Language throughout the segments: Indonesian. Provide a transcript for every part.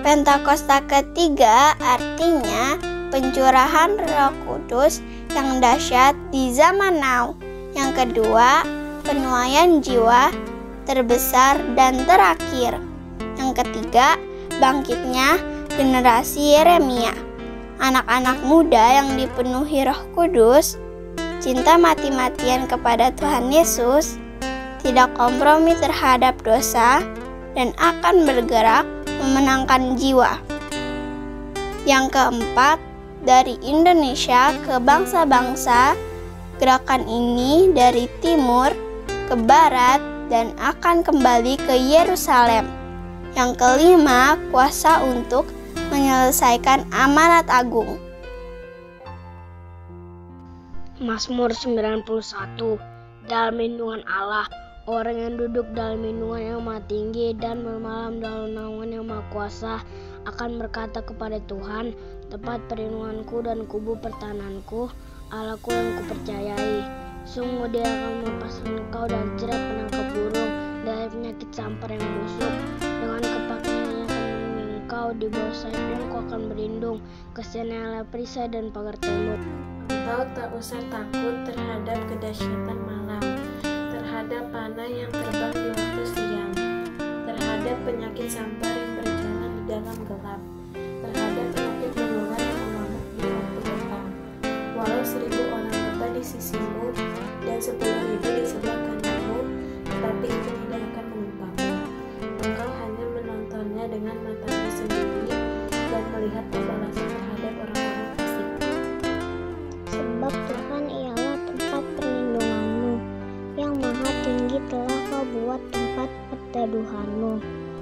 Pentakosta ketiga artinya pencurahan Roh Kudus yang dahsyat di zaman now. Yang kedua, penuaian jiwa terbesar dan terakhir. Yang ketiga, bangkitnya generasi Yeremia. Anak-anak muda yang dipenuhi Roh Kudus, cinta mati-matian kepada Tuhan Yesus, tidak kompromi terhadap dosa, dan akan bergerak memenangkan jiwa. Yang keempat, dari Indonesia ke bangsa-bangsa, gerakan ini dari timur ke barat dan akan kembali ke Yerusalem. Yang kelima, kuasa untuk menyelesaikan amanat agung. Mazmur 91. Dalam lindungan Allah, orang yang duduk dalam lindungan yang Maha Tinggi dan bermalam dalam naungan yang Maha Kuasa akan berkata kepada Tuhan, tempat perlindunganku dan kubu pertahananku, Allahku yang kupercayai. Sungguh Dia akan melepaskan engkau dan jerat penangkap burung, dari penyakit sampar yang busuk. Dengan kepakaiannya akan melindungi engkau, di bawah sayapnya engkau akan berlindung. Kasihannya adalah perisai dan pagar tembok. Engkau tak usah takut terhadap kedahsyatan malam, terhadap panah yang terbang di waktu siang, terhadap penyakit sampar yang berjalan di dalam gelap, terhadap penyakit menular yang mengamuk di waktu petang. Walau 1000 orang mata di sisimu dan 10.000 di sebelah kananmu, tetapi itu tidak akan menimpamu. Engkau hanya menontonnya dengan matamu sendiri dan melihat pembalasan terhadap orang-orang fasik. Sebab Tuhan ialah tempat perlindunganmu, yang Maha Tinggi telah kau buat tempat perteduhanmu.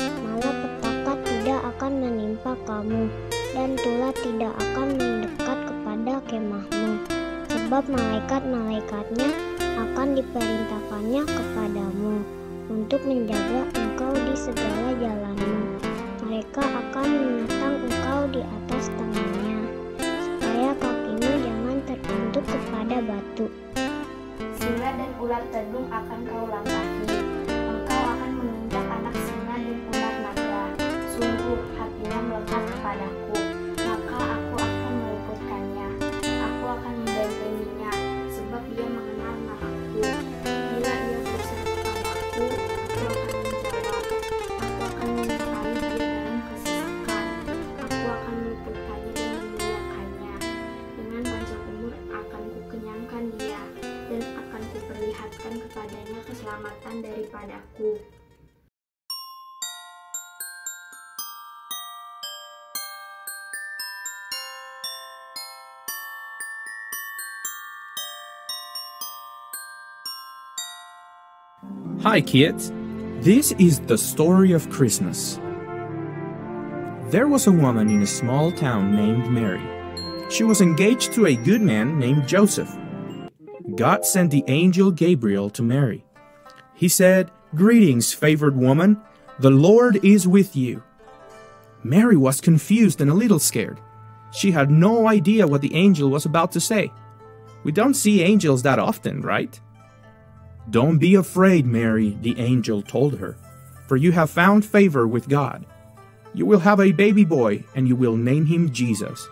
Malapetaka tidak akan menimpa kamu, dan tulah tidak akan mendekat kepada kemahmu. Sebab malaikat-malaikatnya akan diperintahkannya kepadamu, untuk menjaga engkau di segala jalanmu. Mereka akan menatang engkau di atas tangannya, supaya kakimu jangan terbentuk kepada batu. Singa dan ular tedung akan kau langkahi. Engkau akan menginjak anak singa dan ular naga. Sungguh hatinya melekat kepadaku, maka aku akan meluputkannya. Aku akan membentenginya, sebab dia mengenal namaku. Bila ia berusaha kepadaku, aku akan menjawab. Aku akan menyertai dia dalam kesesakan. Aku akan meluputkannya dan memuliakannya. Dengan panjang umur akan kukenyangkan dia, dan akan kuperlihatkan kepadanya keselamatan daripadaku. Hi kids, this is the story of Christmas. There was a woman in a small town named Mary. She was engaged to a good man named Joseph. God sent the angel Gabriel to Mary. He said, "Greetings, favored woman, the Lord is with you." Mary was confused and a little scared. She had no idea what the angel was about to say. We don't see angels that often, right? "Don't be afraid, Mary," the angel told her, "for you have found favor with God. You will have a baby boy, and you will name him Jesus.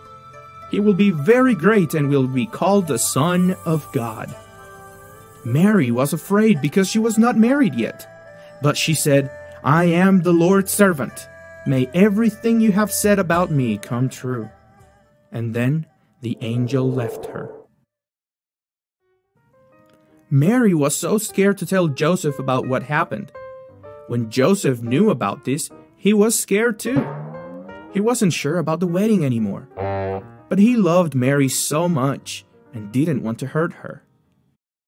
He will be very great and will be called the Son of God." Mary was afraid because she was not married yet. But she said, "I am the Lord's servant. May everything you have said about me come true." And then the angel left her. Mary was so scared to tell Joseph about what happened. When Joseph knew about this, he was scared too. He wasn't sure about the wedding anymore. But he loved Mary so much and didn't want to hurt her.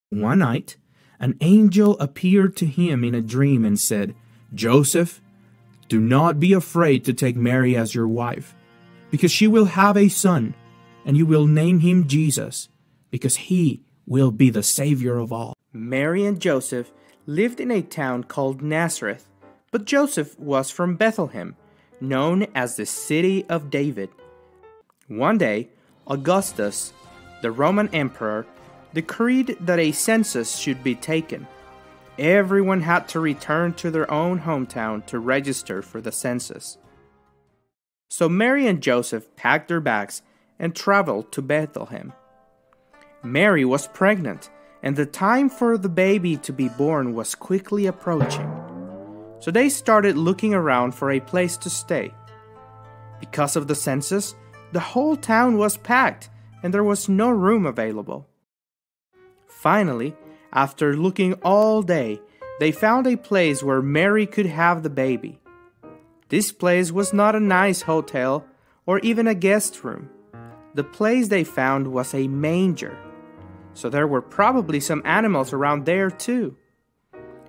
One night, an angel appeared to him in a dream and said, "Joseph, do not be afraid to take Mary as your wife, because she will have a son, and you will name him Jesus, because he will be the Savior of all." Mary and Joseph lived in a town called Nazareth, but Joseph was from Bethlehem, known as the city of David. One day, Augustus, the Roman emperor, decreed that a census should be taken. Everyone had to return to their own hometown to register for the census. So Mary and Joseph packed their bags and traveled to Bethlehem. Mary was pregnant, and the time for the baby to be born was quickly approaching. So they started looking around for a place to stay. Because of the census, the whole town was packed, and there was no room available. Finally, after looking all day, they found a place where Mary could have the baby. This place was not a nice hotel or even a guest room. The place they found was a manger. So there were probably some animals around there too.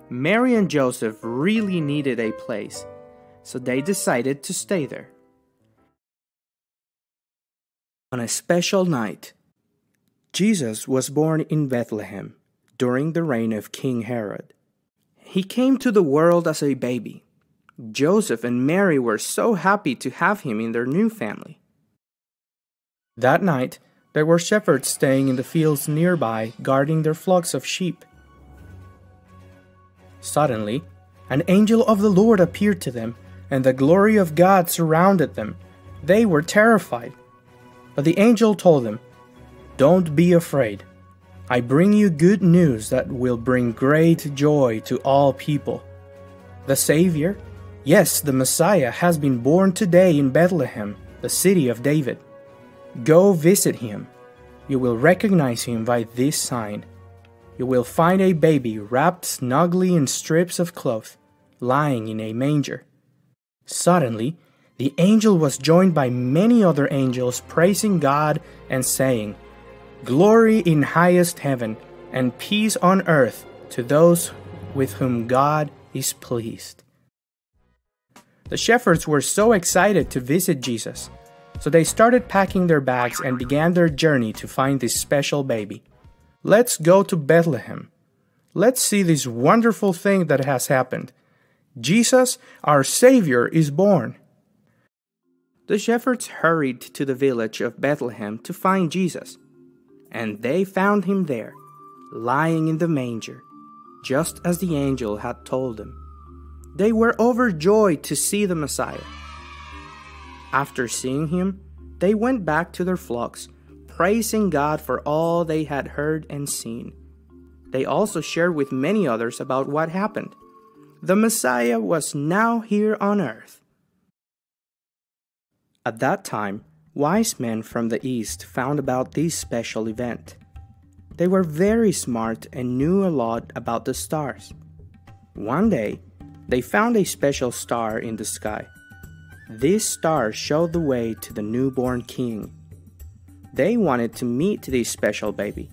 Mary and Joseph really needed a place, so they decided to stay there. On a special night, Jesus was born in Bethlehem during the reign of King Herod. He came to the world as a baby. Joseph and Mary were so happy to have him in their new family. That night, there were shepherds staying in the fields nearby, guarding their flocks of sheep. Suddenly, an angel of the Lord appeared to them, and the glory of God surrounded them. They were terrified. But the angel told them, "Don't be afraid. I bring you good news that will bring great joy to all people. The Savior, yes, the Messiah, has been born today in Bethlehem, the city of David. Go visit him. You will recognize him by this sign. You will find a baby wrapped snugly in strips of cloth, lying in a manger." Suddenly, the angel was joined by many other angels praising God and saying, "Glory in highest heaven, and peace on earth to those with whom God is pleased." The shepherds were so excited to visit Jesus, so they started packing their bags and began their journey to find this special baby. Let's go to Bethlehem. Let's see this wonderful thing that has happened. Jesus, our Savior, is born. The shepherds hurried to the village of Bethlehem to find Jesus, and they found him there, lying in the manger, just as the angel had told them. They were overjoyed to see the Messiah. After seeing him, they went back to their flocks, praising God for all they had heard and seen. They also shared with many others about what happened. The Messiah was now here on earth. At that time, wise men from the east found about this special event. They were very smart and knew a lot about the stars. One day, they found a special star in the sky. This star showed the way to the newborn king. They wanted to meet this special baby.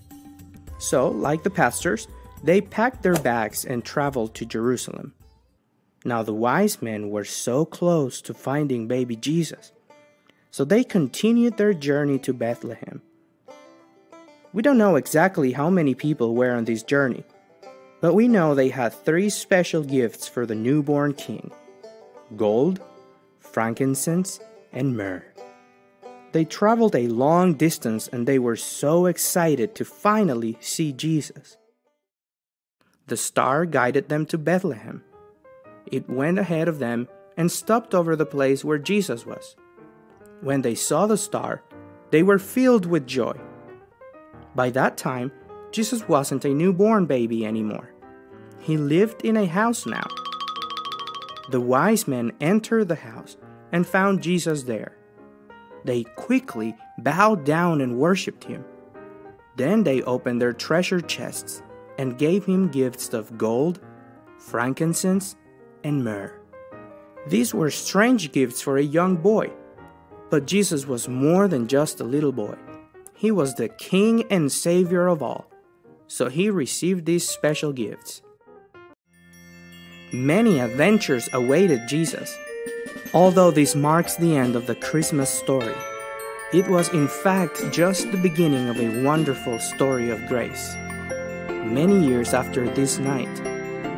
So, like the pastors, they packed their bags and traveled to Jerusalem. Now the wise men were so close to finding baby Jesus, so they continued their journey to Bethlehem. We don't know exactly how many people were on this journey, but we know they had 3 special gifts for the newborn king: gold, frankincense, and myrrh. They traveled a long distance and they were so excited to finally see Jesus. The star guided them to Bethlehem. It went ahead of them and stopped over the place where Jesus was. When they saw the star, they were filled with joy. By that time, Jesus wasn't a newborn baby anymore. He lived in a house now. The wise men entered the house and found Jesus there. They quickly bowed down and worshipped him. Then they opened their treasure chests and gave him gifts of gold, frankincense, and myrrh. These were strange gifts for a young boy. But Jesus was more than just a little boy. He was the King and Savior of all. So he received these special gifts. Many adventures awaited Jesus. Although this marks the end of the Christmas story, it was in fact just the beginning of a wonderful story of grace. Many years after this night,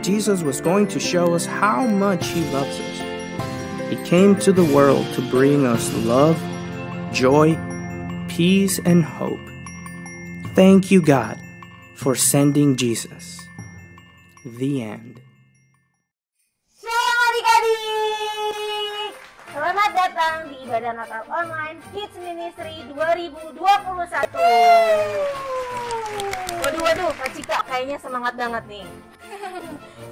Jesus was going to show us how much he loves us. He came to the world to bring us love, joy, peace, and hope. Thank you, God, for sending Jesus. The end. Shalom adik-adik! Selamat datang di Ibadah Natal Online Kids Ministry 2021. Waduh, Kak Cika kayaknya semangat banget nih.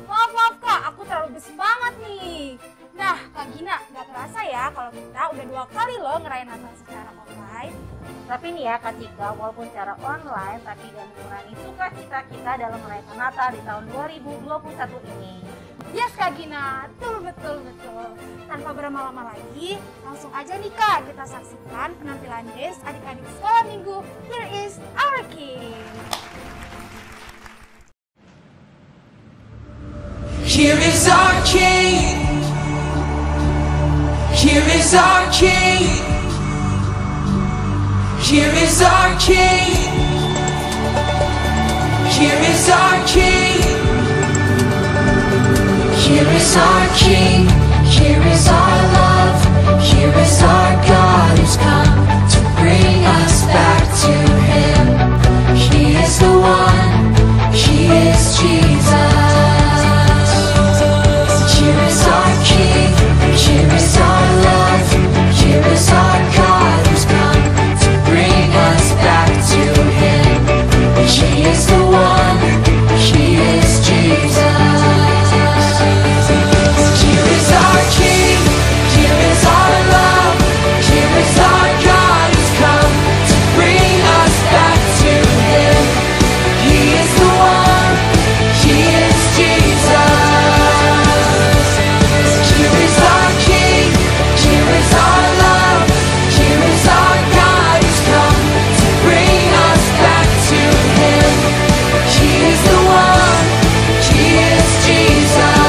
Maaf Kak, aku terlalu bersemangat nih. Nah, Kak Gina, gak terasa ya kalau kita udah 2 kali loh ngerayain Natal secara online. Tapi nih ya Kak Cika, walaupun secara online, tapi gak mengurangi sukacita kita dalam merayakan Natal di tahun 2021 ini. Yes Kak Gina, betul. Tanpa berlama-lama lagi, langsung aja nih Kak, kita saksikan penampilan dance adik-adik sekolah minggu. Here is our king. Here is our king. Here is our king. Here is our king. Here is our king. Here is our king. Here is our love. Here is our God who's come to bring us back to him. He is the one. He is Jesus. Here is our king. Here is our love. Here is our God who's come to bring us back to him. He is the one. He is Jesus. Here is our king. Here is our love. Here is our God who's come to bring us back to him. He is the one. He is Jesus. Here is our king. Here is our love. Here is our God who's come to bring us back to him. He is the one. He is Jesus.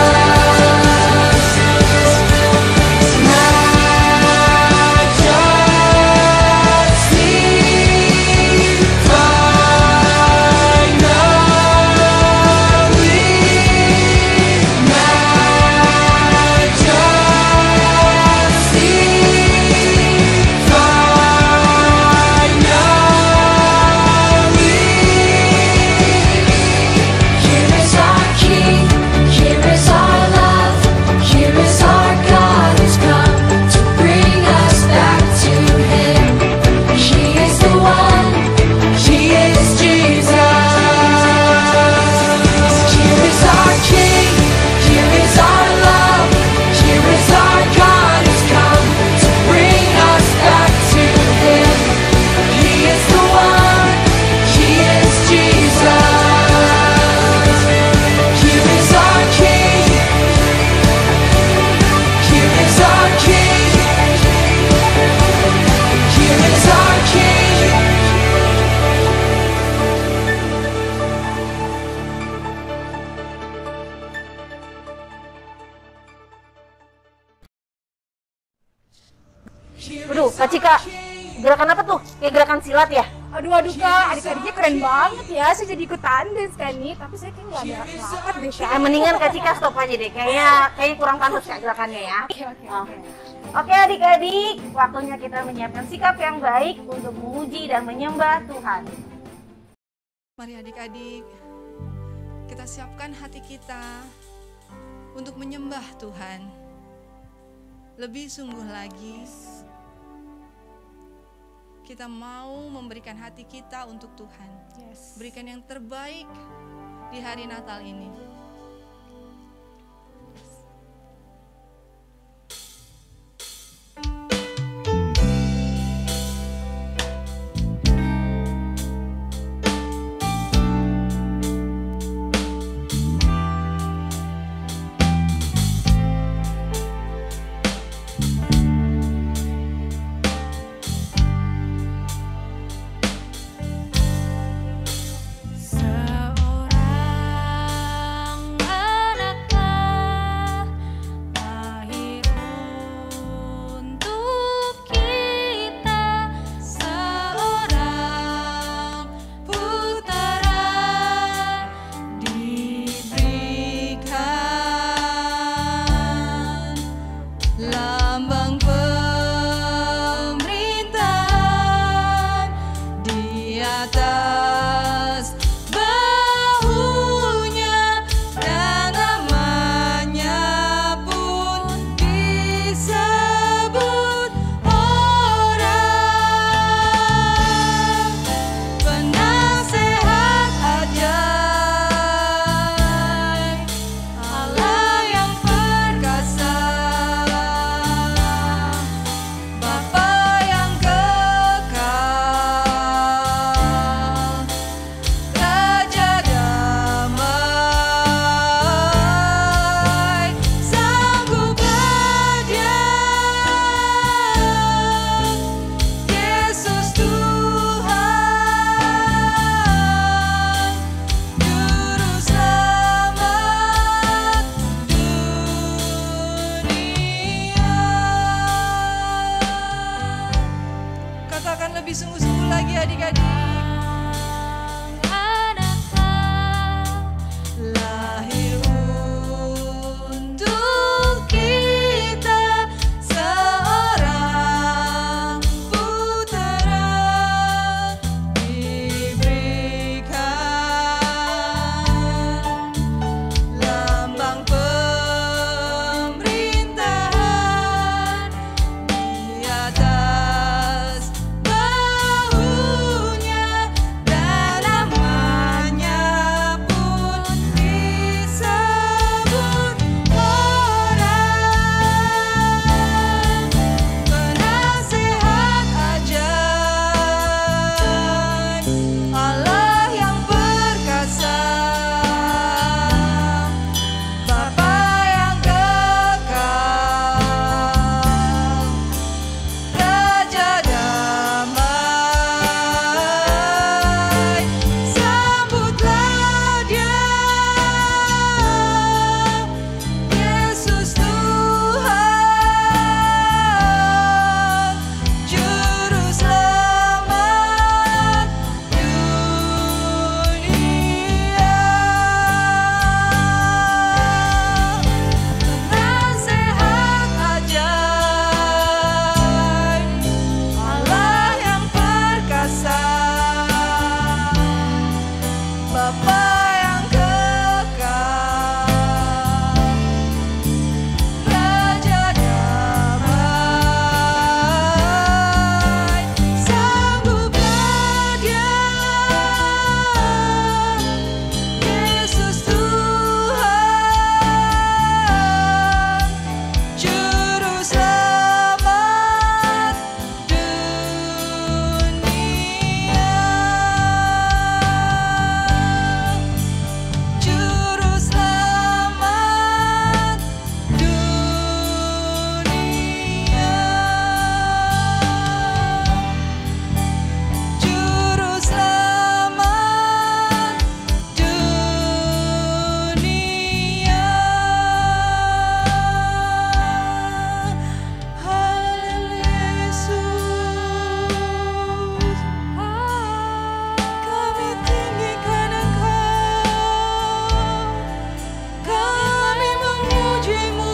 Waduh, Kak Cika, gerakan apa tuh? Kayak gerakan silat ya? Aduh Kak, adik-adiknya keren banget ya. Saya jadi ikutan dance kan nih, tapi saya kayak nggak ada bakat deh Kak. Mendingan Kak Cika stop aja deh, kayaknya kurang pantas Kak gerakannya ya. Oke adik-adik, waktunya kita menyiapkan sikap yang baik untuk memuji dan menyembah Tuhan. Mari adik-adik, kita siapkan hati kita untuk menyembah Tuhan. Lebih sungguh lagi, kita mau memberikan hati kita untuk Tuhan. Berikan yang terbaik di hari Natal ini. Seorang sungguh-sungguh lagi adik-adik. Lahir untuk kita seorang putera diberikan, lambang pemerintahan di atas bahunya, dan namanya pun disebut orang penasehat ajaib, Allah yang perkasa, Bapa yang kekal, Raja damai. Sambutlah Dia, Yesus Tuhan, Juru Selamat dunia. Penasehat ajaib, Allah yang perkasa, Bapa yang kekal, Raja damai. Sangguplah Dia, Yesus Tuhan, Juru Selamat dunia. Juru Selamat dunia. Juru Selamat dunia. Haleluya Yesus, kami tinggikan Engkau, kami memuji-Mu,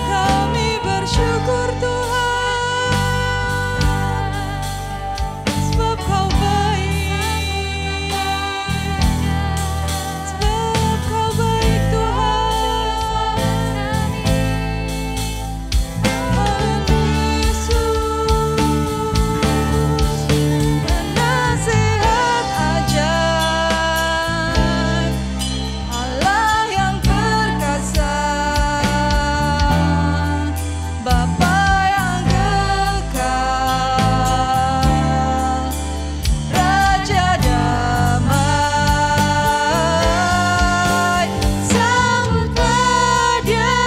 kami bersyukur Tuhan, sebab Kau baik, sebab Kau baik Tuhan. Haleluya Yesus, penasehat ajaib, Allah yang perkasa, Bapa yang kekal, Raja damai. Sambutlah Dia,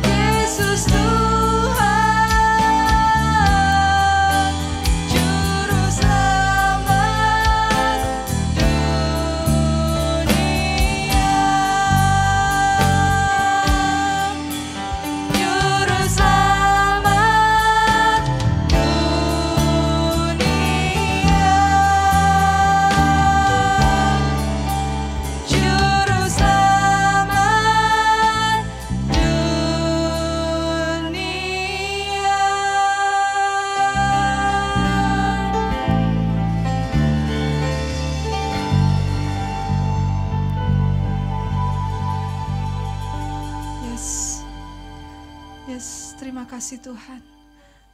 Yesus Tuhan, Juru Selamat dunia. Juru Selamat dunia. Juru Selamat dunia. Yes, terima kasih Tuhan.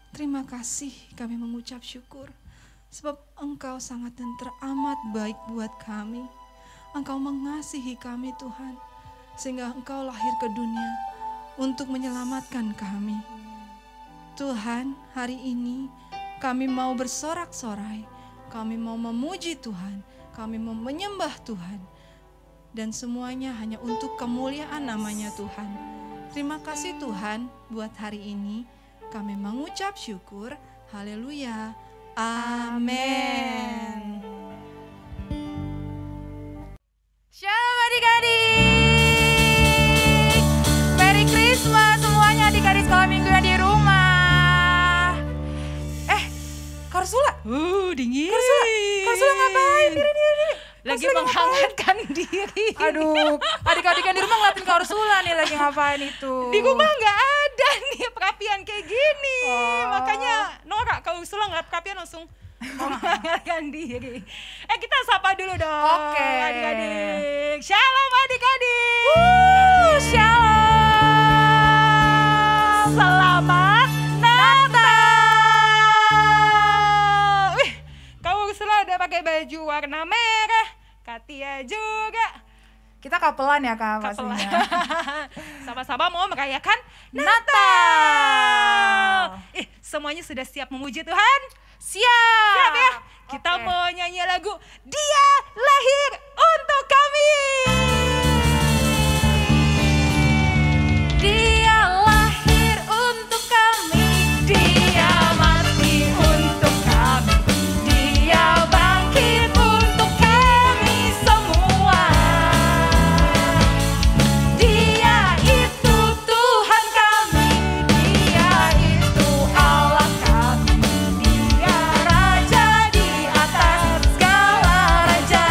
Terima kasih, kami mengucap syukur sebab Engkau sangat dan teramat baik buat kami. Engkau mengasihi kami Tuhan, sehingga Engkau lahir ke dunia untuk menyelamatkan kami. Tuhan, hari ini kami mau bersorak-sorai, kami mau memuji Tuhan, kami mau menyembah Tuhan, dan semuanya hanya untuk kemuliaan namanya Tuhan. Terima kasih Tuhan buat hari ini, kami mengucap syukur. Haleluya. Amin. Shalom adik-adik. Merry Christmas semuanya adik-adik sekolah minggu. Dingin. Karsula ngapain? Diri. Lagi menghangatkan diri. Aduh, adik-adikan di rumah ngeliatin Karsula nih lagi ngapain itu? Di rumah nggak ada nih perapian kayak gini. Makanya Nora kalau Ursula ngeliat perapian langsung menghangatkan diri. Kita sapa dulu dong. Oke. Adik-adik. Shalom adik-adik. Shalom. Selamat Natal. Wih, kau Ursula udah pakai baju warna merah. Katia juga. Kita kapelan ya Kak pastinya. Sama-sama mau merayakan Natal. Semuanya sudah siap memuji Tuhan? Siap ya? Kita mau nyanyi lagu Dia Lahir Untuk Kami. Dia lahir untuk kami, Dia mati untuk kami, Dia bangkit untuk kami semua. Dia itu Tuhan kami, Dia itu Allah kami, Dia Raja di atas segala raja.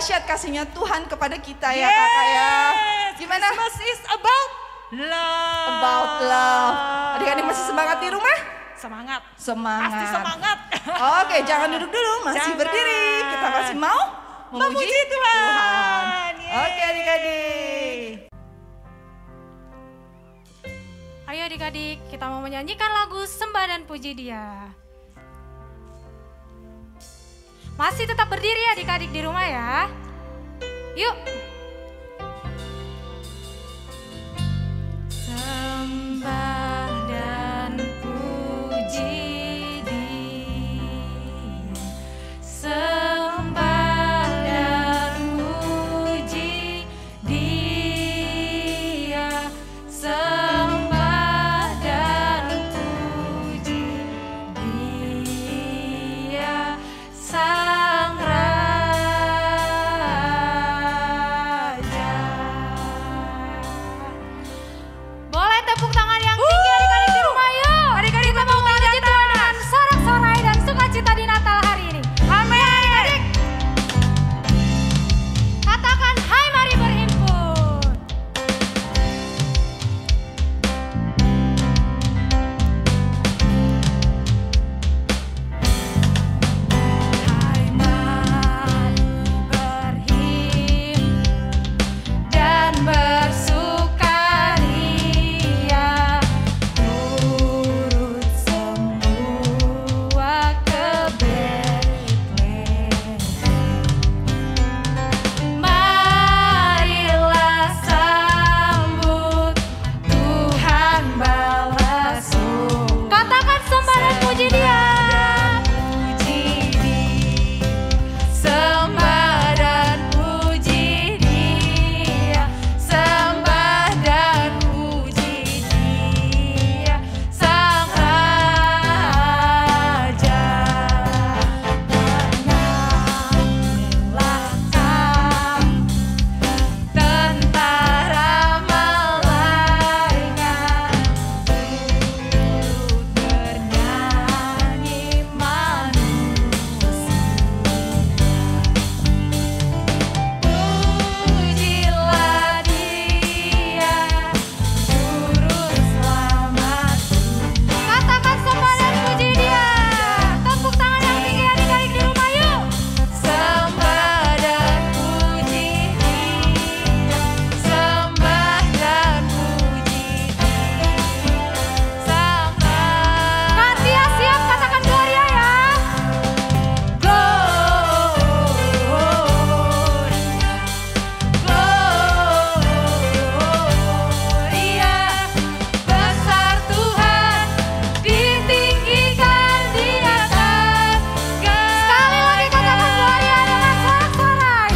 dahsyat kasihnya Tuhan kepada kita ya kakak ya. Gimana? Christmas is about love. About love. Adik-adik masih semangat di rumah? Semangat. Semangat. Pasti semangat. Oke, jangan duduk dulu, masih Jangan. berdiri. Kita masih mau memuji Tuhan. Oke adik-adik. Ayo adik-adik, kita mau menyanyikan lagu Sembah dan Puji Dia. Masih tetap berdiri adik-adik di rumah ya. Yuk. Sembah dan puji Dia. Sembah dan puji Dia. Sembah dan puji Dia. Sang Raja. Boleh tepuk tangan yang tinggi adik-adik di rumah yuk. Adik-adik kita mau memuji Tuhan dengan sorak-sorai dan sukacita di Natal hari ini. Amin adik-adik. Katakan hai mari berhimpun. Hai mari berhimpun dan bersukaria, turut semua ke Betlehem. Marilah sambut Tuhan balas. Katakan sembah dan puji Dia. Puji Dia. Sembah dan puji Dia. Sembah dan puji Dia. Sang Raja. Menyanyilah sang tentara malaikat, turut bernyanyi manusia. Pujilah Dia, juru selamat. Katakan sembah dan puji Dia. Tepuk tangan yang tinggi adik-adik di rumah yuk. Sembah dan puji Dia. Sembah dan puji Dia. Sang Raja. Katia siap, katakan Gloria ya. Gloria, besar Tuhan, ditinggikan di atas segala. Sekali lagi katakan Gloria dengan sorak-sorai.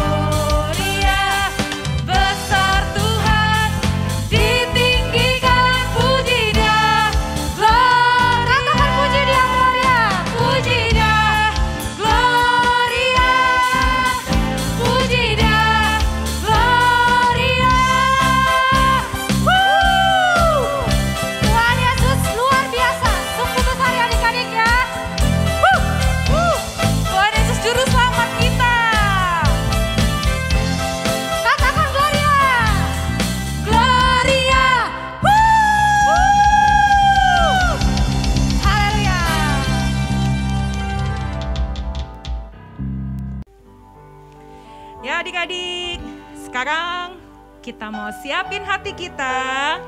Gloria, besar Tuhan, ditinggikan puji Dia. Katakan puji Dia Gloria. Puji Dia Gloria. Puji Dia Gloria. Tuhan Yesus luar biasa. Sungguh besar ya adik-adik ya. Tuhan Yesus juru selamat kita. Katakan Gloria. Gloria. Haleluya. Ya adik-adik, sekarang kita mau siapin hati kita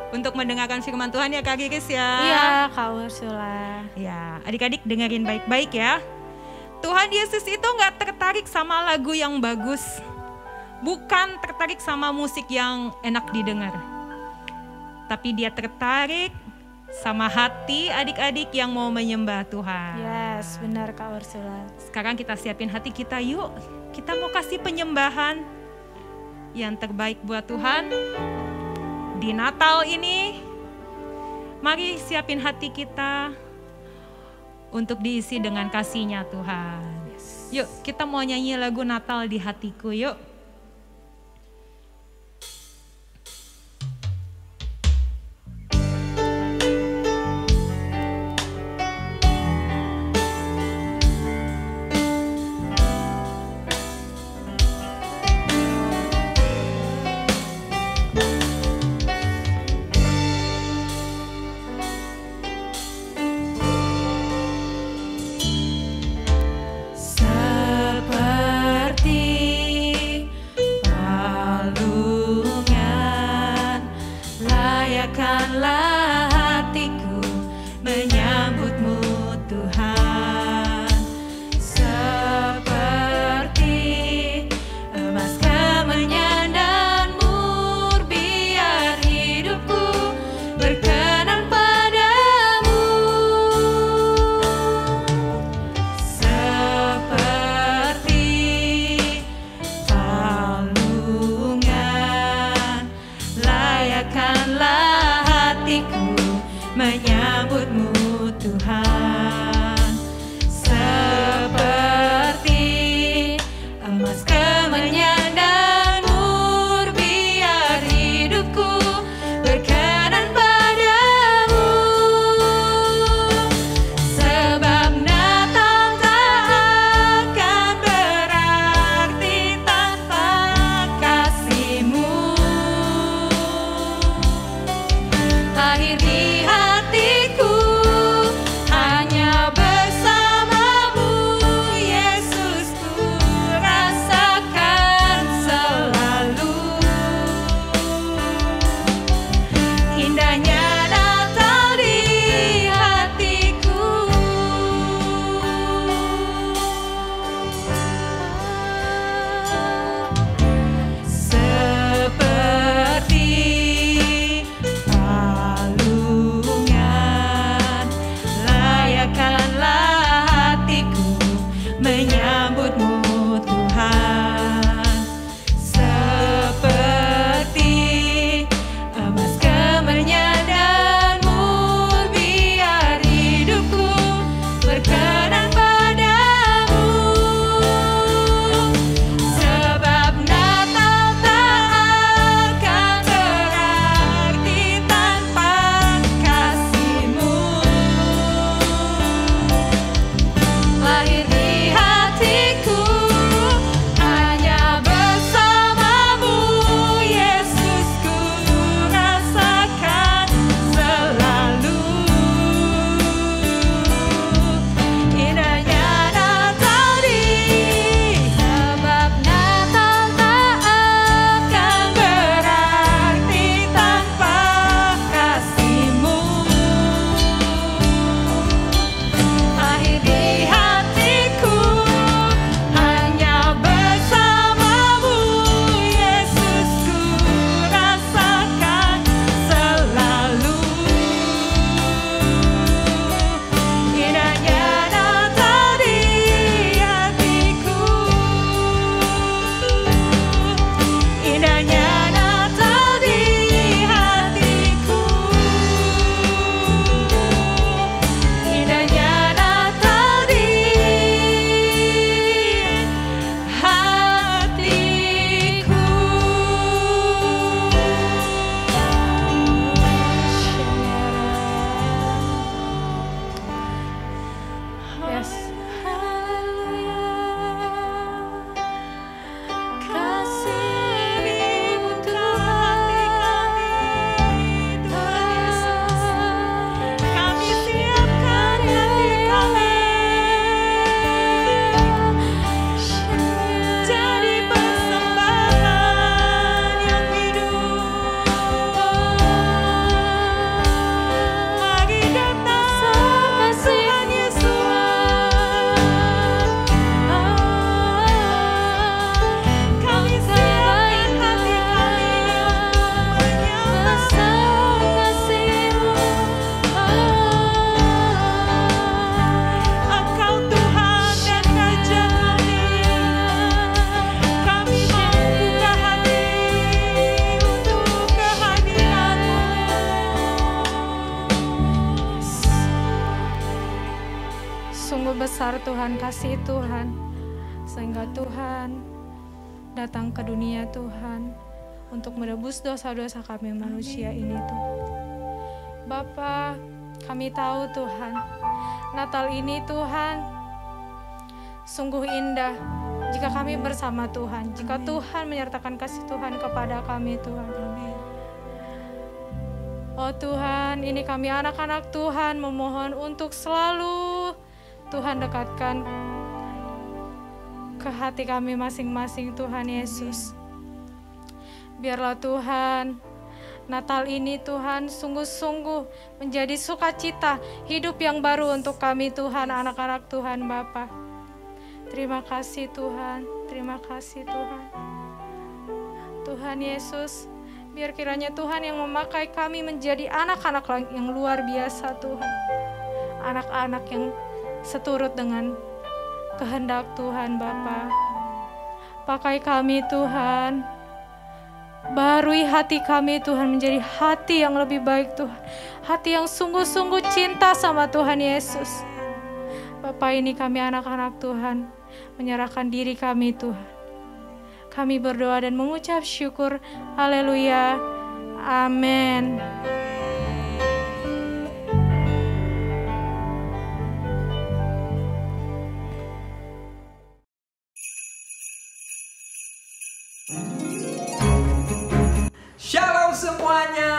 untuk mendengarkan firman Tuhan ya Kak Giris ya. Iya, Kak Ursula. Ya, adik-adik dengerin baik-baik ya. Tuhan Yesus itu gak tertarik sama lagu yang bagus. Bukan tertarik sama musik yang enak didengar. Tapi dia tertarik sama hati adik-adik yang mau menyembah Tuhan. Yes, benar Kak Ursula. Sekarang kita siapin hati kita yuk. Kita mau kasih penyembahan yang terbaik buat Tuhan. Di Natal ini, mari siapin hati kita untuk diisi dengan kasih-Nya Tuhan. Yuk, kita mau nyanyi lagu Natal di hatiku yuk. layakkanlah hatiku menyambutmu Tuhan, seperti emas kemenyan dan mur, biar hidupku berkenan padamu, seperti palungan layakkanlah hatiku menyambutmu Tuhan, seperti emas kemenyan dan mur, biar hidupku berkenan padamu, sebab Natal tak akan berarti tanpa kasih-Mu. Lahir di hatiku hanya bersama-Mu, Yesus, ku rasakan selalu indahnya Natal di hatiku. Seperti palungan layakkanlah hatiku menyambutmu Tuhan, seperti emas kemenyan dan mur, biar hidupku berkenan padamu, sebab Natal tak akan berarti tanpa kasih-Mu. Lahir di hatiku hanya bersama-Mu, Yesus, ku rasakan selalu indahnya Natal di, sebab Natal tak akan berarti tanpa kasih-Mu. Lahir di hatiku hanya bersama-Mu, Yesus, ku rasakan selalu indahnya Natal di hatiku, indahnya Natal di hatiku, indahnya Natal di hatiku. Yes. Kasih untuk hati kami, Tuhan Yesus. Kami siapkan hati kami jadi persembahan yang hidup. Mari datang Tuhan Yesus, kami siapkan hati kami menyembah kasih-Mu. Engkau Tuhan dan Raja kami, kami membuka hati untuk kehadiran-Mu. Sungguh besar Tuhan, kasih Tuhan, sehingga Tuhan datang ke dunia Tuhan untuk menebus dosa-dosa kami manusia ini Tuhan. Bapa, kami tahu Tuhan, Natal ini Tuhan sungguh indah jika kami bersama Tuhan, jika Tuhan menyertakan kasih Tuhan kepada kami Tuhan. Oh Tuhan, ini kami anak-anak Tuhan memohon untuk selalu Tuhan dekatkan ke hati kami masing-masing Tuhan Yesus. Biarlah Tuhan Natal ini Tuhan sungguh-sungguh menjadi sukacita, hidup yang baru untuk kami Tuhan, anak-anak Tuhan Bapa. Terima kasih Tuhan, terima kasih Tuhan. Tuhan Yesus, biar kiranya Tuhan yang memakai kami menjadi anak-anak yang luar biasa Tuhan. Anak-anak yang seturut dengan kehendak Tuhan Bapa. Pakai kami Tuhan, barui hati kami Tuhan menjadi hati yang lebih baik Tuhan. Hati yang sungguh-sungguh cinta sama Tuhan Yesus. Bapa, ini kami anak-anak Tuhan, menyerahkan diri kami Tuhan. Kami berdoa dan mengucap syukur. Haleluya. Amin. Shalom semuanya,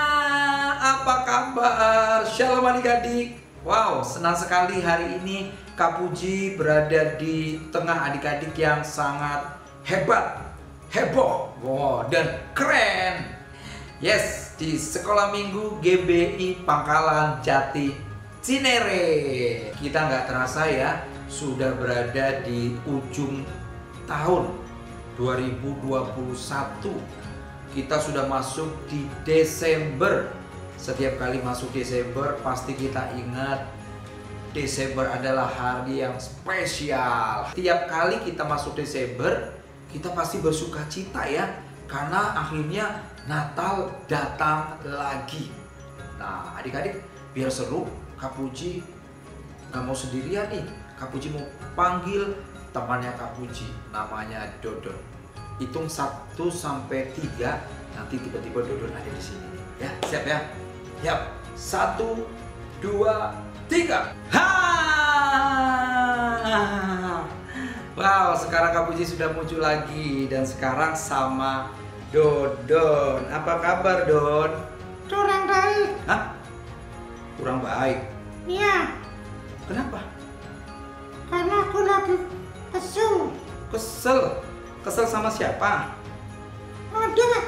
apa kabar? Shalom adik-adik. Wow, senang sekali hari ini Kak Puji berada di tengah adik-adik yang sangat hebat, heboh, wow, dan keren. Yes, di Sekolah Minggu GBI Pangkalan Jati Cinere. Kita nggak terasa ya, sudah berada di ujung tahun 2021. Kita sudah masuk di Desember. Setiap kali masuk Desember pasti kita ingat Desember adalah hari yang spesial. Tiap kali kita masuk Desember, kita pasti bersuka cita ya, karena akhirnya Natal datang lagi. Nah adik-adik, biar seru, Kak Puji gak mau sendirian nih. Kak Puji mau panggil temannya Kak Puji, namanya Dodon. Hitung 1 sampai 3, nanti tiba-tiba Dodon ada di sini. Ya, siap ya? Siap. 1, 2, 3. Ha! Wow, sekarang Kak Puji sudah muncul lagi dan sekarang sama Dodon. Apa kabar, Don? Kurang baik. Hah? Kurang baik? Iya. Kenapa? Karena aku lagi kesel. Kesel? Kesel sama siapa? Odit.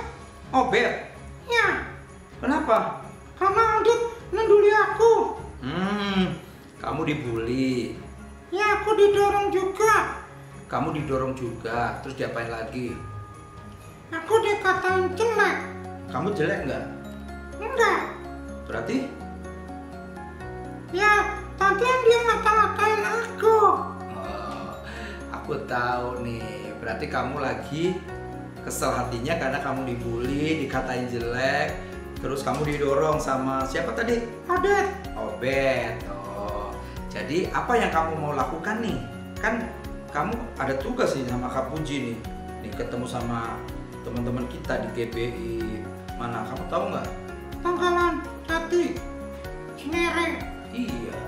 Obet? Ya. Kenapa? Karena Odit menduli aku. Kamu dibully. Ya, aku didorong juga. Kamu didorong juga, terus diapain lagi? Aku dikatain jelek. Kamu jelek nggak? Enggak. Berarti? Ya, tadi dia ngata-ngatain aku. Oh, aku tahu nih. Berarti kamu lagi kesel hatinya karena kamu dibully, dikatain jelek, terus kamu didorong sama siapa tadi? Obet. Obet. Oh, jadi apa yang kamu mau lakukan nih? Kan kamu ada tugas nih sama Kak Puji nih, ketemu sama teman-teman kita di GBI. Mana? Kamu tahu nggak? Pangkalan Jati Cinere. Iya.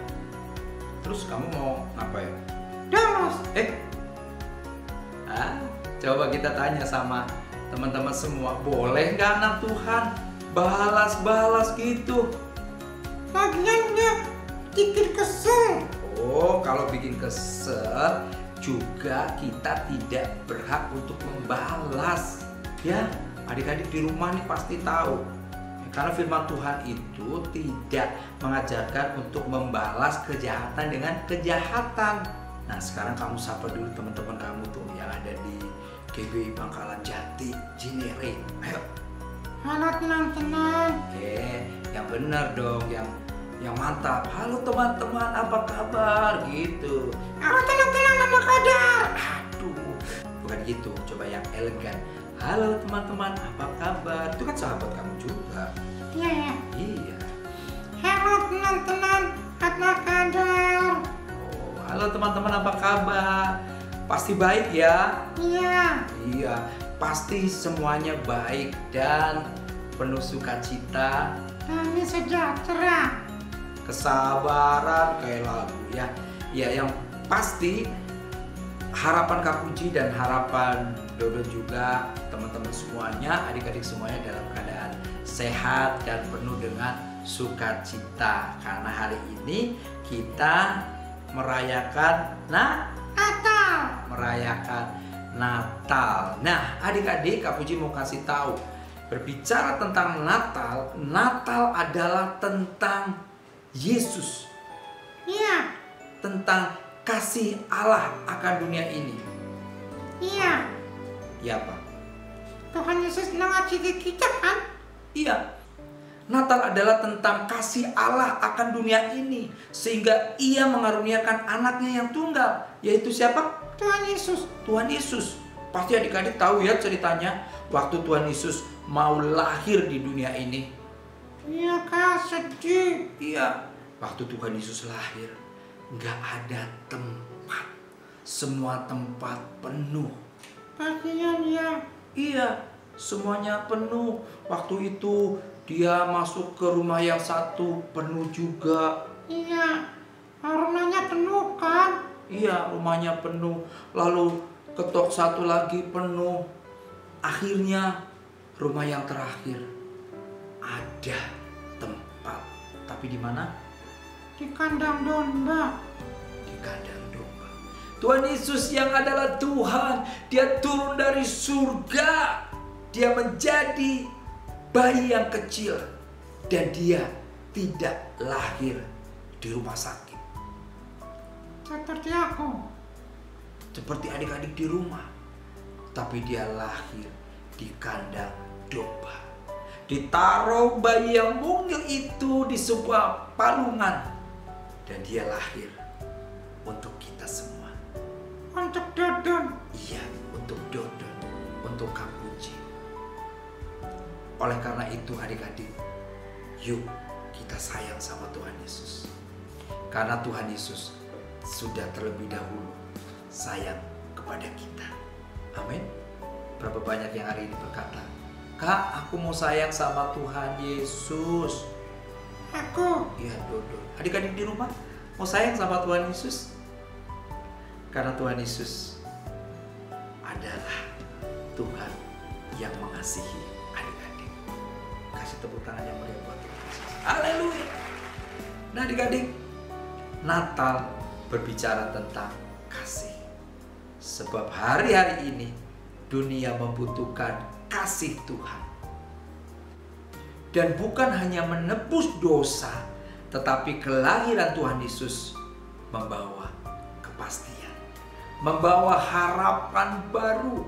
Terus kamu mau ngapain? Dalos. Coba kita tanya sama teman-teman semua, boleh nggak anak Tuhan balas-balas gitu? Lagian dia bikin kesel. Oh, kalau bikin kesel juga kita tidak berhak untuk membalas. Ya, adik-adik di rumah nih pasti tahu. Karena firman Tuhan itu tidak mengajarkan untuk membalas kejahatan dengan kejahatan. Nah, sekarang kamu sapa dulu teman-teman kamu tuh yang ada di GBI Pangkalan Jati Cinere. Ayo. Halo teman-teman. Oke, yang benar dong, yang mantap. Halo teman-teman, apa kabar? Gitu. Halo teman-teman, apa kabar? Aduh, bukan gitu. Coba yang elegan. Halo teman-teman, apa kabar? Itu kan sahabat kamu juga. Iya. Iya. Halo teman-teman, apa kabar? Oh, halo teman-teman, apa kabar? Pasti baik ya? Iya. Iya, pasti semuanya baik dan penuh sukacita. Kami sejahtera. Kesabaran kayak lagu ya. Ya, yang pasti harapan Kak Puji dan harapan Dodon juga, teman-teman semuanya, adik-adik semuanya dalam keadaan sehat dan penuh dengan sukacita. Karena hari ini kita merayakan Natal. Nah, adik-adik, Kak Puji mau kasih tahu, berbicara tentang Natal, Natal adalah tentang Yesus. Iya. Tentang kasih Allah akan dunia ini. Iya. Ya Pak. Tuhan Yesus mengasihi kita kan? Iya. Natal adalah tentang kasih Allah akan dunia ini, sehingga Ia mengaruniakan anaknya yang tunggal, yaitu siapa? Tuhan Yesus. Tuhan Yesus. Pasti adik-adik tahu ya ceritanya, waktu Tuhan Yesus mau lahir di dunia ini. Iya Kak, sedih. Iya, waktu Tuhan Yesus lahir, nggak ada tempat. Semua tempat penuh. Kasihan ya. Iya, semuanya penuh. Waktu itu dia masuk ke rumah yang satu, penuh juga. Iya, rumahnya penuh kan? Iya, rumahnya penuh. Lalu ketok satu lagi penuh. Akhirnya rumah yang terakhir ada tempat. Tapi di mana? Di kandang domba. Di kandang domba. Tuhan Yesus yang adalah Tuhan, Dia turun dari surga. Dia menjadi bayi yang kecil dan Dia tidak lahir di rumah sakit. Seperti aku. Seperti adik-adik di rumah. Tapi Dia lahir di kandang domba. Ditaruh bayi yang mungil itu di sebuah palungan. Dan Dia lahir untuk kita semua. Untuk Dodon. Iya, untuk Dodon. Untuk Kak Puji. Oleh karena itu adik-adik, yuk kita sayang sama Tuhan Yesus. Karena Tuhan Yesus sudah terlebih dahulu sayang kepada kita. Amin. Berapa banyak yang hari ini berkata, Kak, aku mau sayang sama Tuhan Yesus. Aku. Iya, Dodo. Adik-adik di rumah mau sayang sama Tuhan Yesus? Karena Tuhan Yesus adalah Tuhan yang mengasihi adik-adik. Kasih tepuk tangan yang meriah buat Tuhan Yesus. Haleluya. Nah adik-adik, Natal berbicara tentang kasih. Sebab hari-hari ini dunia membutuhkan kasih Tuhan. Dan bukan hanya menebus dosa, tetapi kelahiran Tuhan Yesus membawa kepastian, membawa harapan baru.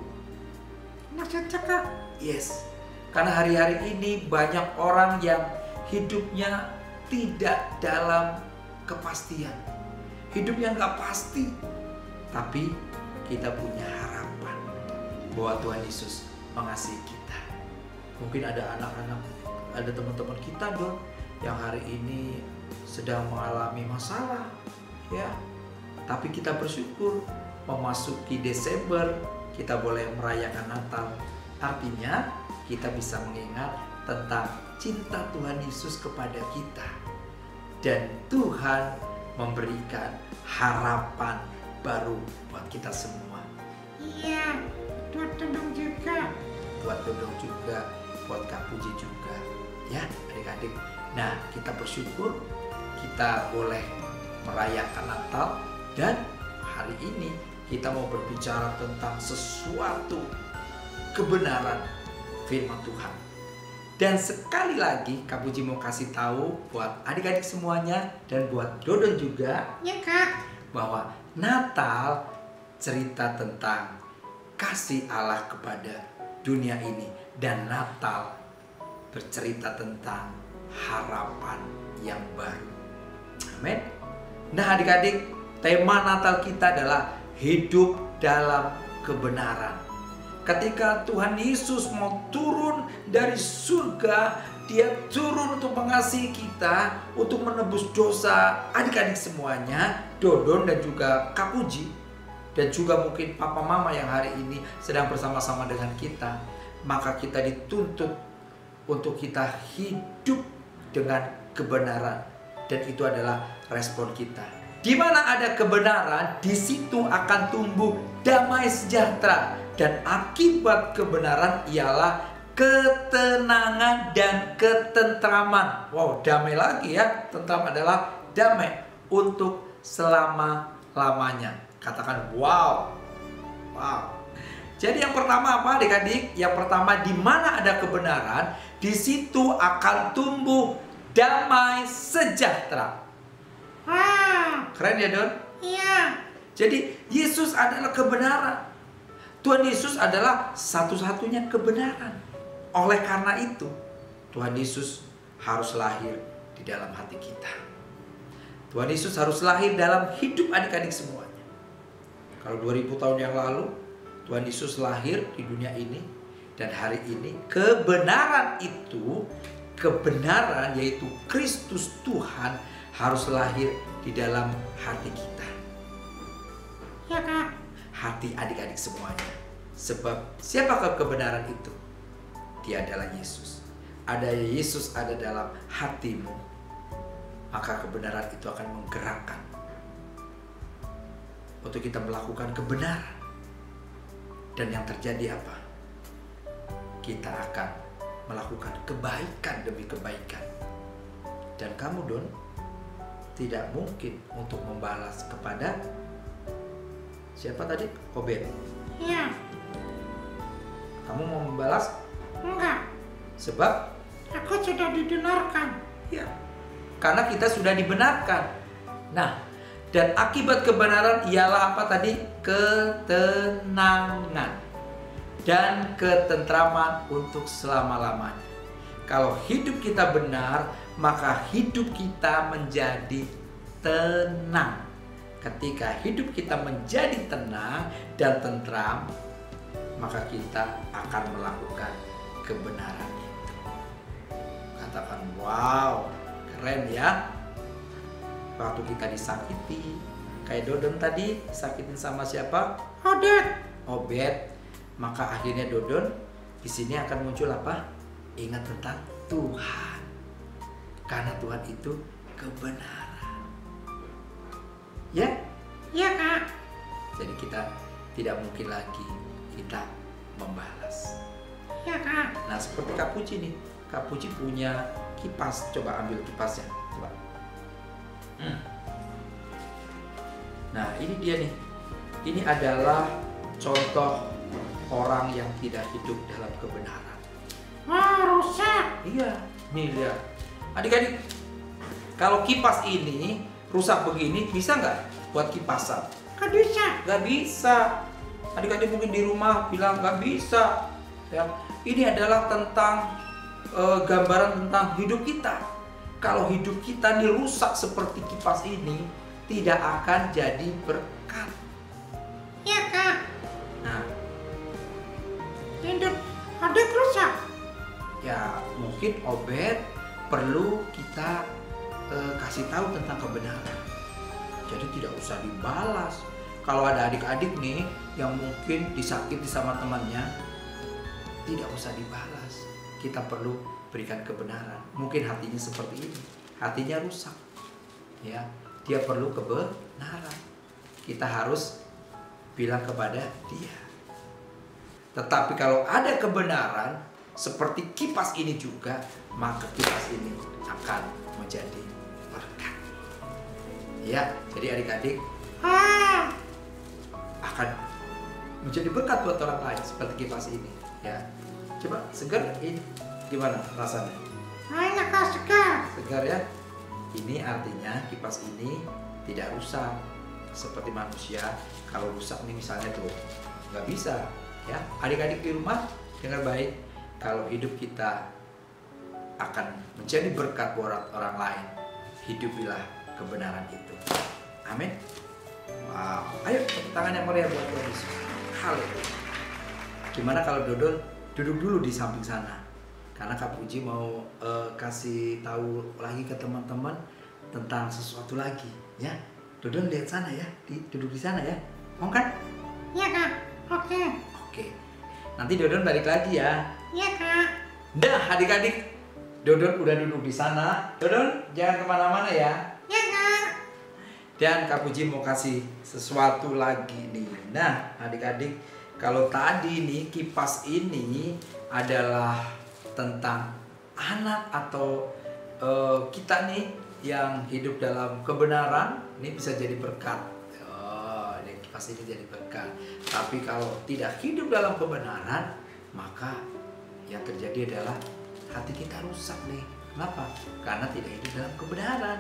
Maksudnya Kak? Yes, karena hari-hari ini banyak orang yang hidupnya tidak dalam kepastian. Hidupnya nggak pasti. Tapi kita punya harapan bahwa Tuhan Yesus mengasihi kita. Mungkin ada anak-anak, ada teman-teman kita dong yang hari ini sedang mengalami masalah, ya. Tapi kita bersyukur memasuki Desember kita boleh merayakan Natal. Artinya kita bisa mengingat tentang cinta Tuhan Yesus kepada kita. Dan Tuhan memberikan harapan baru buat kita semua. Iya, buat Dodong juga. Buat Dodong juga, buat Kak Puji juga. Ya adik-adik. Nah kita bersyukur kita boleh merayakan Natal. Dan hari ini kita mau berbicara tentang sesuatu kebenaran firman Tuhan. Dan sekali lagi Kak Puji mau kasih tahu buat adik-adik semuanya dan buat Dodon juga, ya Kak, bahwa Natal cerita tentang kasih Allah kepada dunia ini, dan Natal bercerita tentang harapan yang baru. Amin. Nah adik-adik, tema Natal kita adalah hidup dalam kebenaran. Ketika Tuhan Yesus mau turun dari surga, Dia turun untuk mengasihi kita, untuk menebus dosa adik-adik semuanya, Dodon dan juga Kak Puji, dan juga mungkin papa mama yang hari ini sedang bersama-sama dengan kita. Maka kita dituntut untuk kita hidup dengan kebenaran, dan itu adalah respon kita. Di mana ada kebenaran, di situ akan tumbuh damai sejahtera. Dan akibat kebenaran ialah ketenangan dan ketentraman. Wow, damai lagi ya. Tentram adalah damai untuk selama-lamanya. Katakan wow. Wow. Jadi yang pertama apa adik-adik? Yang pertama, di mana ada kebenaran, di situ akan tumbuh damai sejahtera. Keren ya Don? Iya. Jadi Yesus adalah kebenaran. Tuhan Yesus adalah satu-satunya kebenaran. Oleh karena itu, Tuhan Yesus harus lahir di dalam hati kita. Tuhan Yesus harus lahir dalam hidup adik-adik semuanya. Kalau 2000 tahun yang lalu Tuhan Yesus lahir di dunia ini, dan hari ini kebenaran itu, kebenaran yaitu Kristus Tuhan harus lahir di dalam hati kita. Ya Kak. Hati adik-adik semuanya. Sebab siapakah kebenaran itu? Dia adalah Yesus. Ada Yesus ada dalam hatimu, maka kebenaran itu akan menggerakkan untuk kita melakukan kebenaran. Dan yang terjadi apa? Kita akan melakukan kebaikan demi kebaikan. Dan kamu Don, tidak mungkin untuk membalas kepada siapa tadi? Obed. Iya. Kamu mau membalas? Enggak. Sebab aku sudah dibenarkan. Ya. Karena kita sudah dibenarkan. Nah, dan akibat kebenaran ialah apa tadi? Ketenangan dan ketentraman untuk selama-lamanya. Kalau hidup kita benar, maka hidup kita menjadi tenang. Ketika hidup kita menjadi tenang dan tentram, maka kita akan melakukan kebenaran itu. Katakan, wow, keren ya. Waktu kita disakiti, kayak Dodon tadi disakitin sama siapa? Obed. Maka akhirnya Dodon di sini akan muncul apa? Ingat tentang Tuhan. Karena Tuhan itu kebenaran. Ya? Ya Kak. Jadi kita tidak mungkin lagi kita membalas. Ya Kak. Nah seperti Kak Puji nih. Kak Puji punya kipas. Coba ambil kipasnya. Coba. Nah ini dia nih. Ini adalah contoh orang yang tidak hidup dalam kebenaran. Rusak. Iya, nih lihat. Adik-adik, kalau kipas ini rusak begini, bisa nggak buat kipasan? Nggak bisa. Nggak bisa. Adik-adik mungkin di rumah bilang nggak bisa. Ya, ini adalah tentang gambaran tentang hidup kita. Kalau hidup kita dirusak seperti kipas ini, tidak akan jadi berkat. Ya Kak. Nah, hidup adik rusak. Ya mungkin Obed perlu kita kasih tahu tentang kebenaran. Jadi tidak usah dibalas. Kalau ada adik-adik nih yang mungkin disakiti sama temannya, tidak usah dibalas. Kita perlu berikan kebenaran. Mungkin hatinya seperti ini, hatinya rusak. Ya, dia perlu kebenaran. Kita harus bilang kepada dia. Tetapi kalau ada kebenaran seperti kipas ini juga, maka kipas ini akan menjadi berkat. Ya, jadi adik-adik akan menjadi berkat buat orang lain seperti kipas ini. Ya, coba segar ini gimana rasanya? Enak Kak, segar. Segar ya. Ini artinya kipas ini tidak rusak seperti manusia. Kalau rusak nih misalnya tuh nggak bisa. Ya, adik-adik di rumah dengar baik. Kalau hidup kita akan menjadi berkat buat orang lain, hidupilah kebenaran itu. Amin. Wow. Ayo tepuk tangan yang meriah buat Tuhan Yesus. Haleluya. Gimana kalau Dodon duduk dulu di samping sana? Karena Kak Puji mau kasih tahu lagi ke teman-teman tentang sesuatu lagi, ya. Dodon lihat sana ya, duduk di sana ya. Mau kan? Ya Kak. Oke. Oke. Nanti Dodon balik lagi ya. Ya Kak. Dah adik-adik, Dodon udah duduk di sana. Dodon jangan kemana-mana ya. Ya Kak. Dan Kak Puji mau kasih sesuatu lagi nih. Nah adik-adik, kalau tadi nih kipas ini adalah tentang anak atau kita nih yang hidup dalam kebenaran, ini bisa jadi berkat. Oh, ini kipas kipas ini jadi berkat. Tapi kalau tidak hidup dalam kebenaran, maka yang terjadi adalah hati kita rusak nih. Kenapa? Karena tidak hidup dalam kebenaran.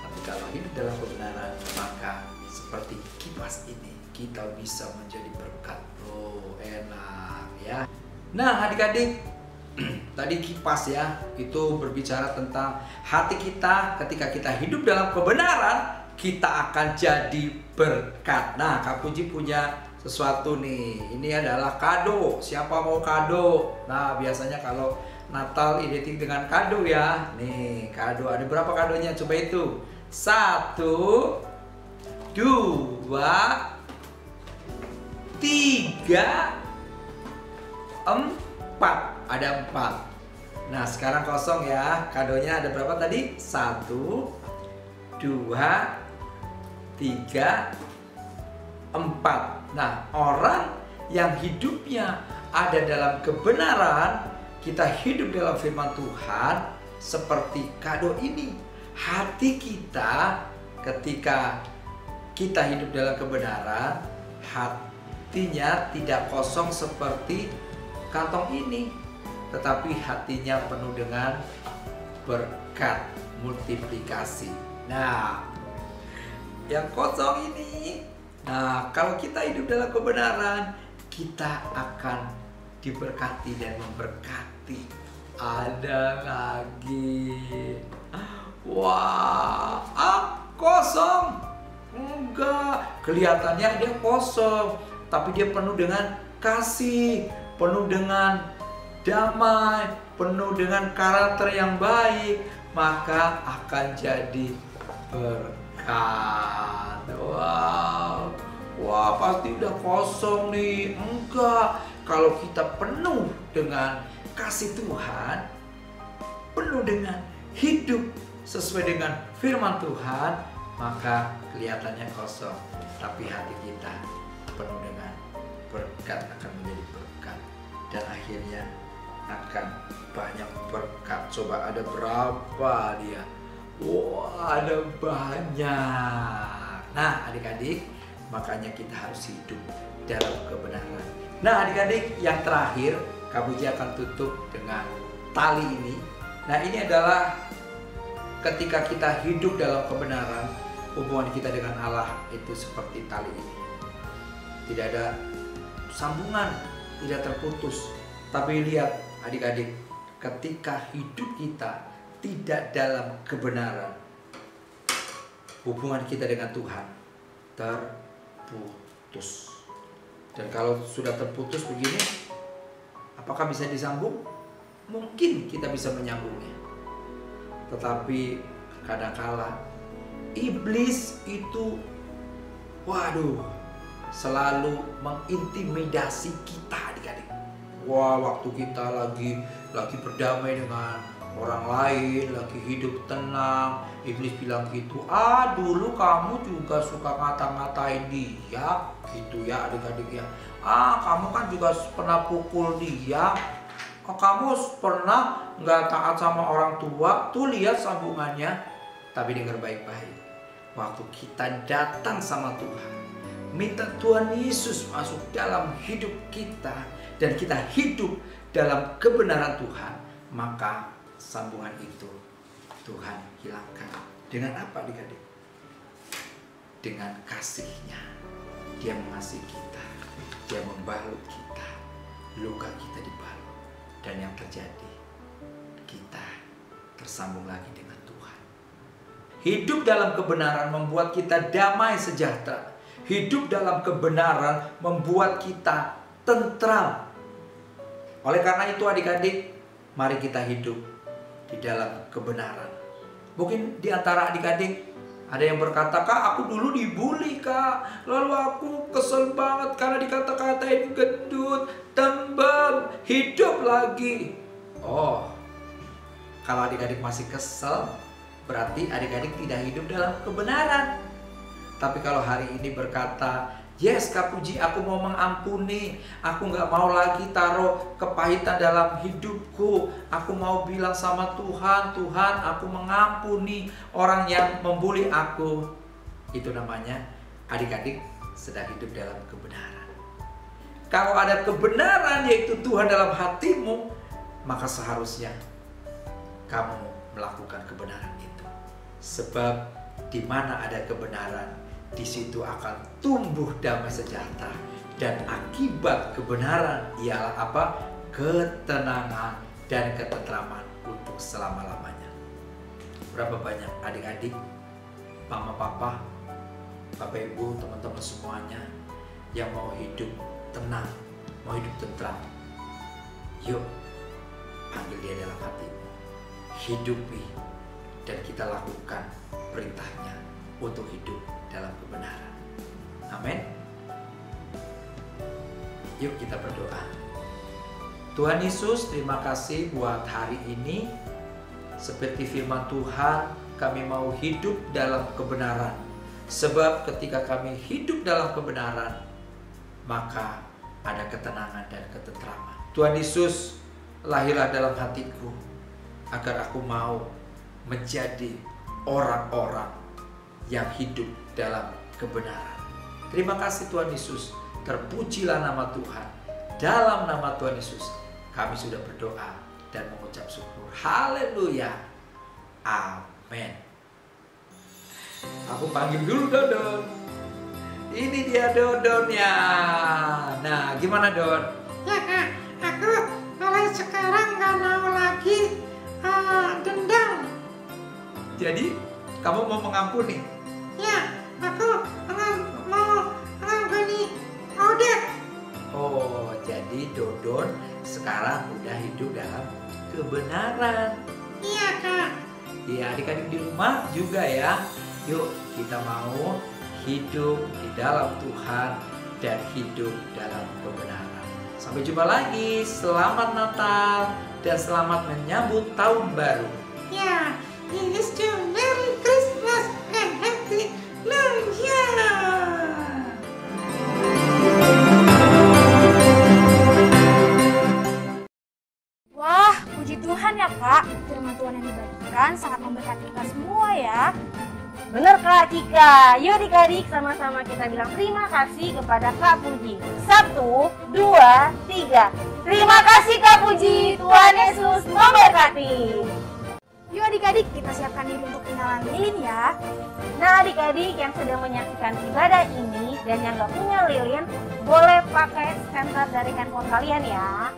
Tapi kalau hidup dalam kebenaran, maka seperti kipas ini kita bisa menjadi berkat. Oh, enak ya. Nah, adik-adik, tadi kipas ya, itu berbicara tentang hati kita. Ketika kita hidup dalam kebenaran, kita akan jadi berkat. Nah, Kak Puji punya sesuatu nih. Ini adalah kado. Siapa mau kado? Nah, biasanya kalau Natal identik dengan kado ya. Nih, kado. Ada berapa kadonya? Coba itu. 1, 2, 3, 4. Ada 4. Nah, sekarang kosong ya. Kadonya ada berapa tadi? 1, 2, 3, 4. Nah, orang yang hidupnya ada dalam kebenaran, kita hidup dalam firman Tuhan seperti kado ini. Hati kita ketika kita hidup dalam kebenaran, hatinya tidak kosong seperti kantong ini, tetapi hatinya penuh dengan berkat, multiplikasi. Nah, yang kosong ini, nah kalau kita hidup dalam kebenaran, kita akan diberkati dan memberkati. Ada lagi. Wah, kosong. Enggak, kelihatannya dia kosong, tapi dia penuh dengan kasih, penuh dengan damai, penuh dengan karakter yang baik, maka akan jadi berkat. Wow, wah pasti udah kosong nih. Enggak, kalau kita penuh dengan kasih Tuhan, penuh dengan hidup sesuai dengan firman Tuhan, maka kelihatannya kosong, tapi hati kita penuh dengan berkat, akan menjadi berkat, dan akhirnya akan banyak berkat. Coba ada berapa dia? Wah, ada banyak. Nah, adik-adik, makanya kita harus hidup dalam kebenaran. Nah, adik-adik, yang terakhir, Kak Puji akan tutup dengan tali ini. Nah, ini adalah ketika kita hidup dalam kebenaran, hubungan kita dengan Allah itu seperti tali ini. Tidak ada sambungan, tidak terputus. Tapi lihat adik-adik, ketika hidup kita tidak dalam kebenaran, hubungan kita dengan Tuhan terputus. Dan kalau sudah terputus begini, apakah bisa disambung? Mungkin kita bisa menyambungnya. Tetapi kadangkala iblis itu, waduh, selalu mengintimidasi kita adik-adik. Wah, waktu kita lagi berdamai dengan orang lain, lagi hidup tenang, iblis bilang gitu, dulu kamu juga suka ngata-ngatain dia, gitu ya adik-adik ya. Kamu kan juga pernah pukul dia, kamu pernah nggak taat sama orang tua, tuh lihat sambungannya. Tapi dengar baik-baik, waktu kita datang sama Tuhan, minta Tuhan Yesus masuk dalam hidup kita, dan kita hidup dalam kebenaran Tuhan, maka sambungan itu Tuhan hilangkan. Dengan apa adik-adik? Dengan kasih-Nya. Dia mengasihi kita, Dia membalut kita, luka kita dibalut. Dan yang terjadi, kita tersambung lagi dengan Tuhan. Hidup dalam kebenaran membuat kita damai sejahtera. Hidup dalam kebenaran membuat kita tentram. Oleh karena itu adik-adik, mari kita hidup di dalam kebenaran. Mungkin di antara adik-adik ada yang berkata, Kak, aku dulu dibully, Kak. Lalu aku kesel banget karena dikata-katain gendut, tembem, hidup lagi. Oh, kalau adik-adik masih kesel, berarti adik-adik tidak hidup dalam kebenaran. Tapi kalau hari ini berkata, yes Kak Puji, aku mau mengampuni, aku nggak mau lagi taruh kepahitan dalam hidupku, aku mau bilang sama Tuhan, Tuhan aku mengampuni orang yang membuli aku. Itu namanya adik-adik sedang hidup dalam kebenaran. Kalau ada kebenaran yaitu Tuhan dalam hatimu, maka seharusnya kamu melakukan kebenaran itu. Sebab di mana ada kebenaran, di situ akan tumbuh damai sejahtera. Dan akibat kebenaran ialah apa? Ketenangan dan ketentraman untuk selama-lamanya. Berapa banyak adik-adik, mama, papa, bapak, ibu, teman-teman semuanya yang mau hidup tenang, mau hidup tentram. Yuk, panggil dia dalam hatimu, hidupi, dan kita lakukan perintahnya untuk hidup dalam kebenaran. Amin. Yuk kita berdoa. Tuhan Yesus, terima kasih buat hari ini. Seperti firman Tuhan, kami mau hidup dalam kebenaran. Sebab ketika kami hidup dalam kebenaran, maka ada ketenangan dan ketentraman. Tuhan Yesus, lahirlah dalam hatiku agar aku mau menjadi orang-orang yang hidup dalam kebenaran. Terima kasih Tuhan Yesus. Terpujilah nama Tuhan. Dalam nama Tuhan Yesus kami sudah berdoa dan mengucap syukur. Haleluya. Amin. Aku panggil dulu Dodon. Ini dia Dodonnya. Nah, gimana Don? Ya Kak, aku mulai sekarang gak mau lagi dendam. Jadi, kamu mau mengampuni? Ya, aku mau mengampuni Odet. Oh, jadi Dodon sekarang udah hidup dalam kebenaran. Iya Kak. Ya, adik-adik di rumah juga ya. Yuk, kita mau hidup di dalam Tuhan dan hidup dalam kebenaran. Sampai jumpa lagi. Selamat Natal dan selamat menyambut tahun baru. Ya, ini is Merry Christmas and Happy New Year. Wah, puji Tuhan ya Kak. Firman Tuhan yang dibagikan sangat memberkati kita semua ya. Bener Kak Cika. Yuk adik-adik sama-sama kita bilang terima kasih kepada Kak Puji. 1, 2, 3. Terima kasih Kak Puji. Tuhan Yesus memberkati. Yuk adik-adik kita siapkan diri untuk kenalan lilin ya. Nah adik-adik yang sedang menyaksikan ibadah ini dan yang gak punya lilin, boleh pakai senter dari handphone kalian ya.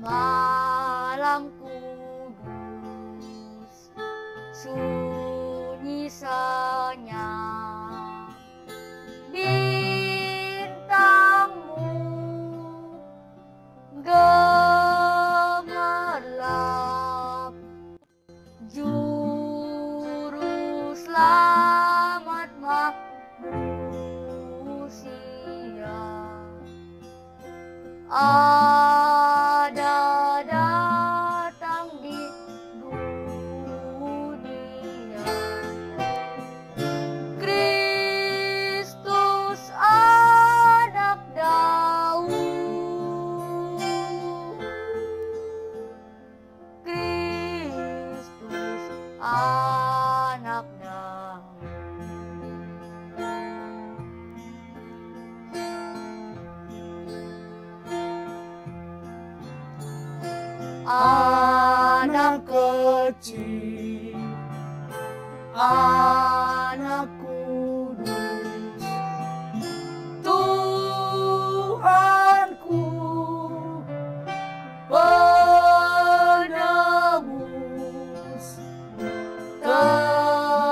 Malam kudus, sunyi senyap, bintangmu gemerlap, juru selamat manusia. Ada datang di dunia, Kristus anak Daud, Kristus anak Daud. Anak kecil, anak kudus, Tuhanku penebus, tentara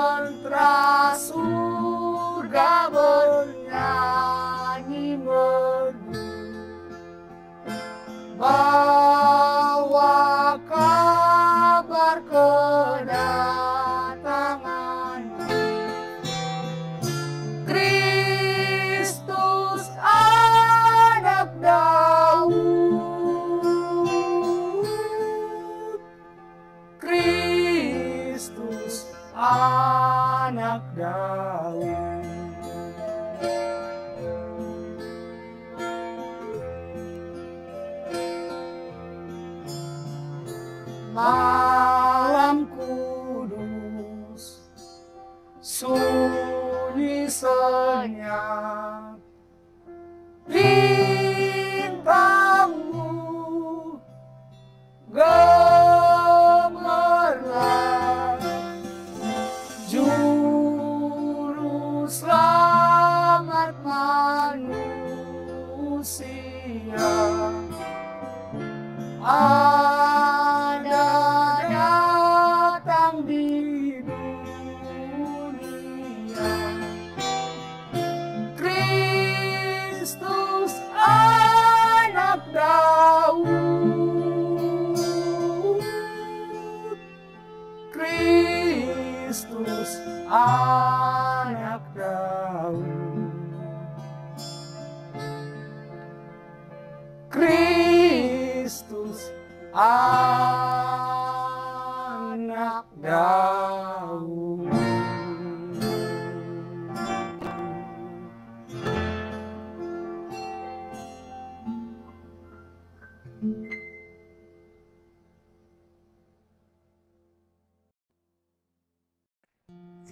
surga bernyanyi merdu. Bawa kabar kedatanganmu, malam kudus, sunyi senyap, bintangmu gemerlap, juru selamat manusia. Ada datang di dunia, Kristus anak Daud, Kristus anak Daud, Kristus anak Daud.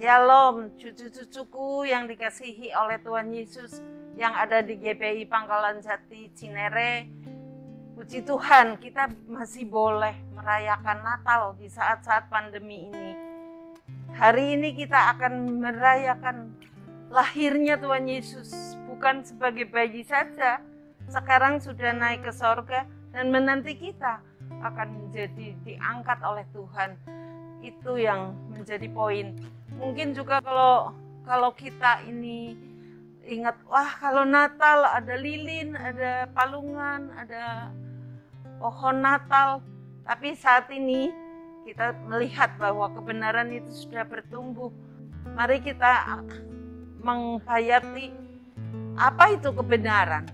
Shalom cucu-cucuku yang dikasihi oleh Tuhan Yesus yang ada di GPI Pangkalan Jati Cinere. Puji Tuhan, kita masih boleh merayakan Natal di saat-saat pandemi ini. Hari ini kita akan merayakan lahirnya Tuhan Yesus, bukan sebagai bayi saja, sekarang sudah naik ke sorga dan menanti kita akan menjadi diangkat oleh Tuhan. Itu yang menjadi poin. Mungkin juga kalau kita ini ingat, wah kalau Natal ada lilin, ada palungan, ada pohon Natal. Tapi saat ini kita melihat bahwa kebenaran itu sudah bertumbuh. Mari kita menghayati apa itu kebenaran.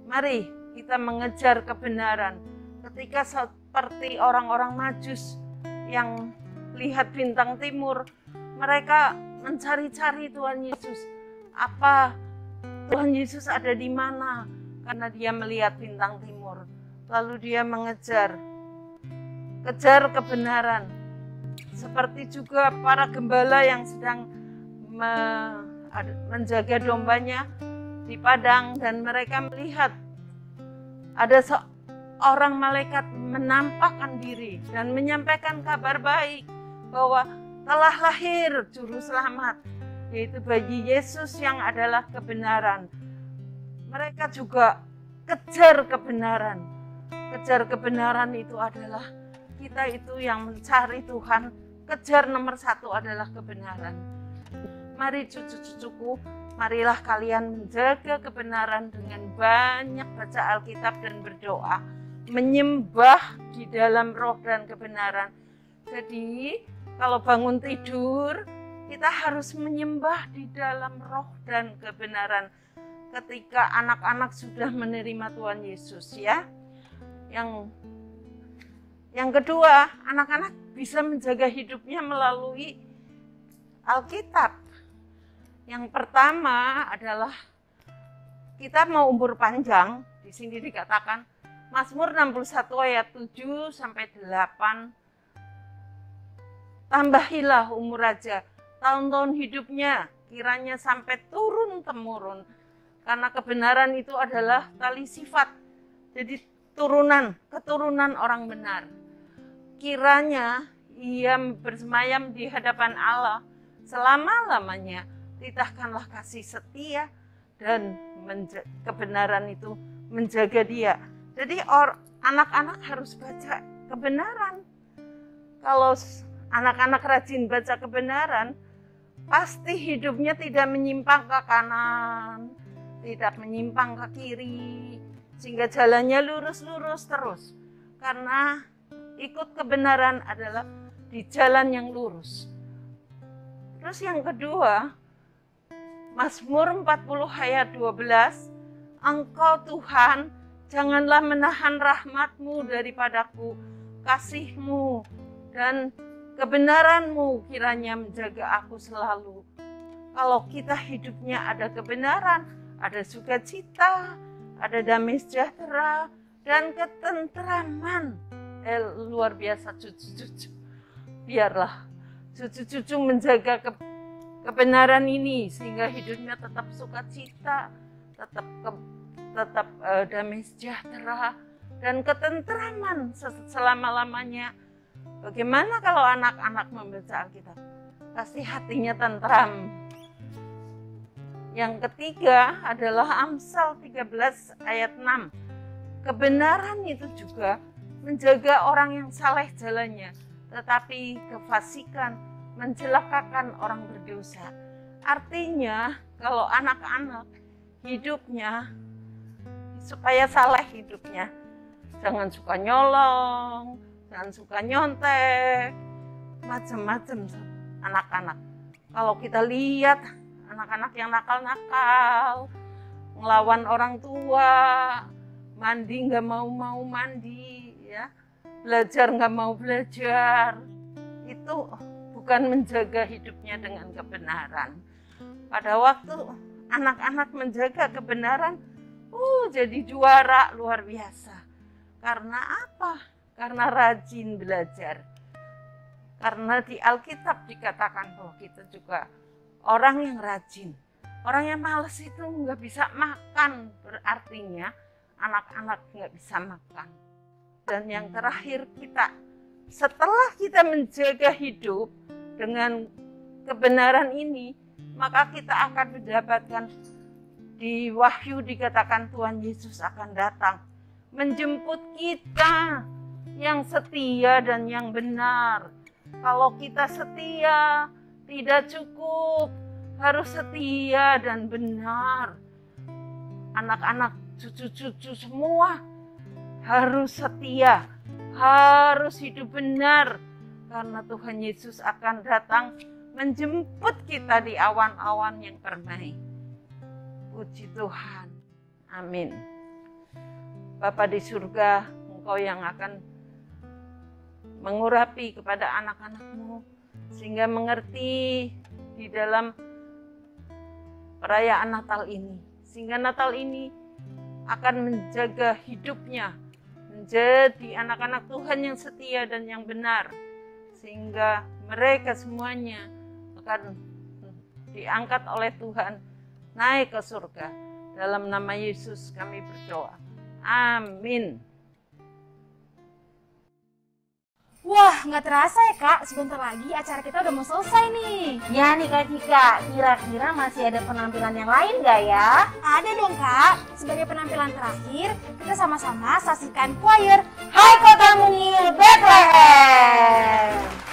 Mari kita mengejar kebenaran. Ketika seperti orang-orang Majus yang lihat bintang timur, mereka mencari-cari Tuhan Yesus. Apa Tuhan Yesus ada di mana? Karena dia melihat bintang timur. Lalu dia kejar kebenaran. Seperti juga para gembala yang sedang menjaga dombanya di padang dan mereka melihat ada seorang malaikat menampakkan diri dan menyampaikan kabar baik bahwa telah lahir juru selamat, yaitu bayi Yesus yang adalah kebenaran. Mereka juga kejar kebenaran. Kejar kebenaran itu adalah kita itu yang mencari Tuhan. Kejar nomor satu adalah kebenaran. Mari cucu-cucuku, marilah kalian menjaga kebenaran dengan banyak baca Alkitab dan berdoa. Menyembah di dalam roh dan kebenaran. Jadi kalau bangun tidur, kita harus menyembah di dalam roh dan kebenaran. Ketika anak-anak sudah menerima Tuhan Yesus, ya. Yang kedua, anak-anak bisa menjaga hidupnya melalui Alkitab. Yang pertama adalah kita mau umur panjang. Di sini dikatakan Mazmur 61 ayat 7 sampai 8. Tambahilah umur raja, tahun-tahun hidupnya kiranya sampai turun-temurun. Karena kebenaran itu adalah tali sifat. Jadi keturunan orang benar. Kiranya ia bersemayam di hadapan Allah selama-lamanya. Titahkanlah kasih setia dan kebenaran itu menjaga dia. Jadi anak-anak harus baca kebenaran. Kalau anak-anak rajin baca kebenaran, pasti hidupnya tidak menyimpang ke kanan, tidak menyimpang ke kiri, sehingga jalannya lurus-lurus terus. Karena ikut kebenaran adalah di jalan yang lurus. Terus yang kedua, Mazmur 40 ayat 12, Engkau Tuhan, janganlah menahan rahmat-Mu daripadaku, kasih-Mu dan kebenaran-Mu kiranya menjaga aku selalu. Kalau kita hidupnya ada kebenaran, ada sukacita, ada damai sejahtera, dan ketenteraman luar biasa cucu-cucu. Biarlah cucu-cucu menjaga kebenaran ini sehingga hidupnya tetap sukacita, tetap damai sejahtera dan ketentraman selama-lamanya. Bagaimana kalau anak-anak membaca Alkitab? Pasti hatinya tentram. Yang ketiga adalah Amsal 13 ayat 6. Kebenaran itu juga menjaga orang yang saleh jalannya, tetapi kefasikan mencelakakan orang berdosa. Artinya kalau anak-anak hidupnya supaya saleh hidupnya, jangan suka nyolong, jangan suka nyontek, macam-macam anak-anak. Kalau kita lihat anak-anak yang nakal-nakal, ngelawan orang tua, mandi nggak mau mandi, ya, belajar nggak mau belajar, itu bukan menjaga hidupnya dengan kebenaran. Pada waktu anak-anak menjaga kebenaran, jadi juara luar biasa. Karena apa? Karena rajin belajar. Karena di Alkitab dikatakan bahwa kita juga orang yang rajin. Orang yang malas itu nggak bisa makan, berartinya anak-anak nggak bisa makan. Dan yang terakhir, setelah kita menjaga hidup dengan kebenaran ini, maka kita akan mendapatkan, di Wahyu dikatakan Tuhan Yesus akan datang menjemput kita yang setia dan yang benar. Kalau kita setia tidak cukup, harus setia dan benar. Anak-anak, cucu-cucu semua harus setia, harus hidup benar, karena Tuhan Yesus akan datang menjemput kita di awan-awan yang permai. Puji Tuhan. Amin. Bapa di surga, Engkau yang akan mengurapi kepada anak-anak-Mu sehingga mengerti di dalam perayaan Natal ini. Sehingga Natal ini akan menjaga hidupnya menjadi anak-anak Tuhan yang setia dan yang benar. Sehingga mereka semuanya akan diangkat oleh Tuhan naik ke surga. Dalam nama Yesus kami berdoa. Amin. Wah, nggak terasa ya Kak, sebentar lagi acara kita udah mau selesai nih. Ya nih Kak Cika, kira-kira masih ada penampilan yang lain nggak ya? Ada dong Kak, sebagai penampilan terakhir, kita sama-sama saksikan choir Hai Kota Mungil Bethlehem. Kota Mungil Bethlehem.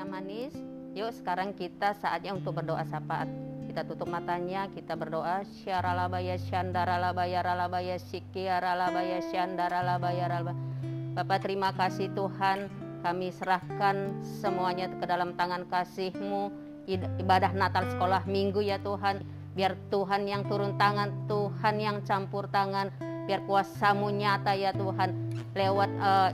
yang manis. Yuk sekarang kita saatnya untuk berdoa syafaat. Kita tutup matanya, kita berdoa. Syaralabaya syandaralabaya ralabaya sikiaralabaya syandaralabaya ralabaya. Bapak terima kasih Tuhan, kami serahkan semuanya ke dalam tangan kasih-Mu. Ibadah Natal sekolah minggu ya Tuhan, biar Tuhan yang turun tangan, Tuhan yang campur tangan, biar kuasa-Mu nyata ya Tuhan, lewat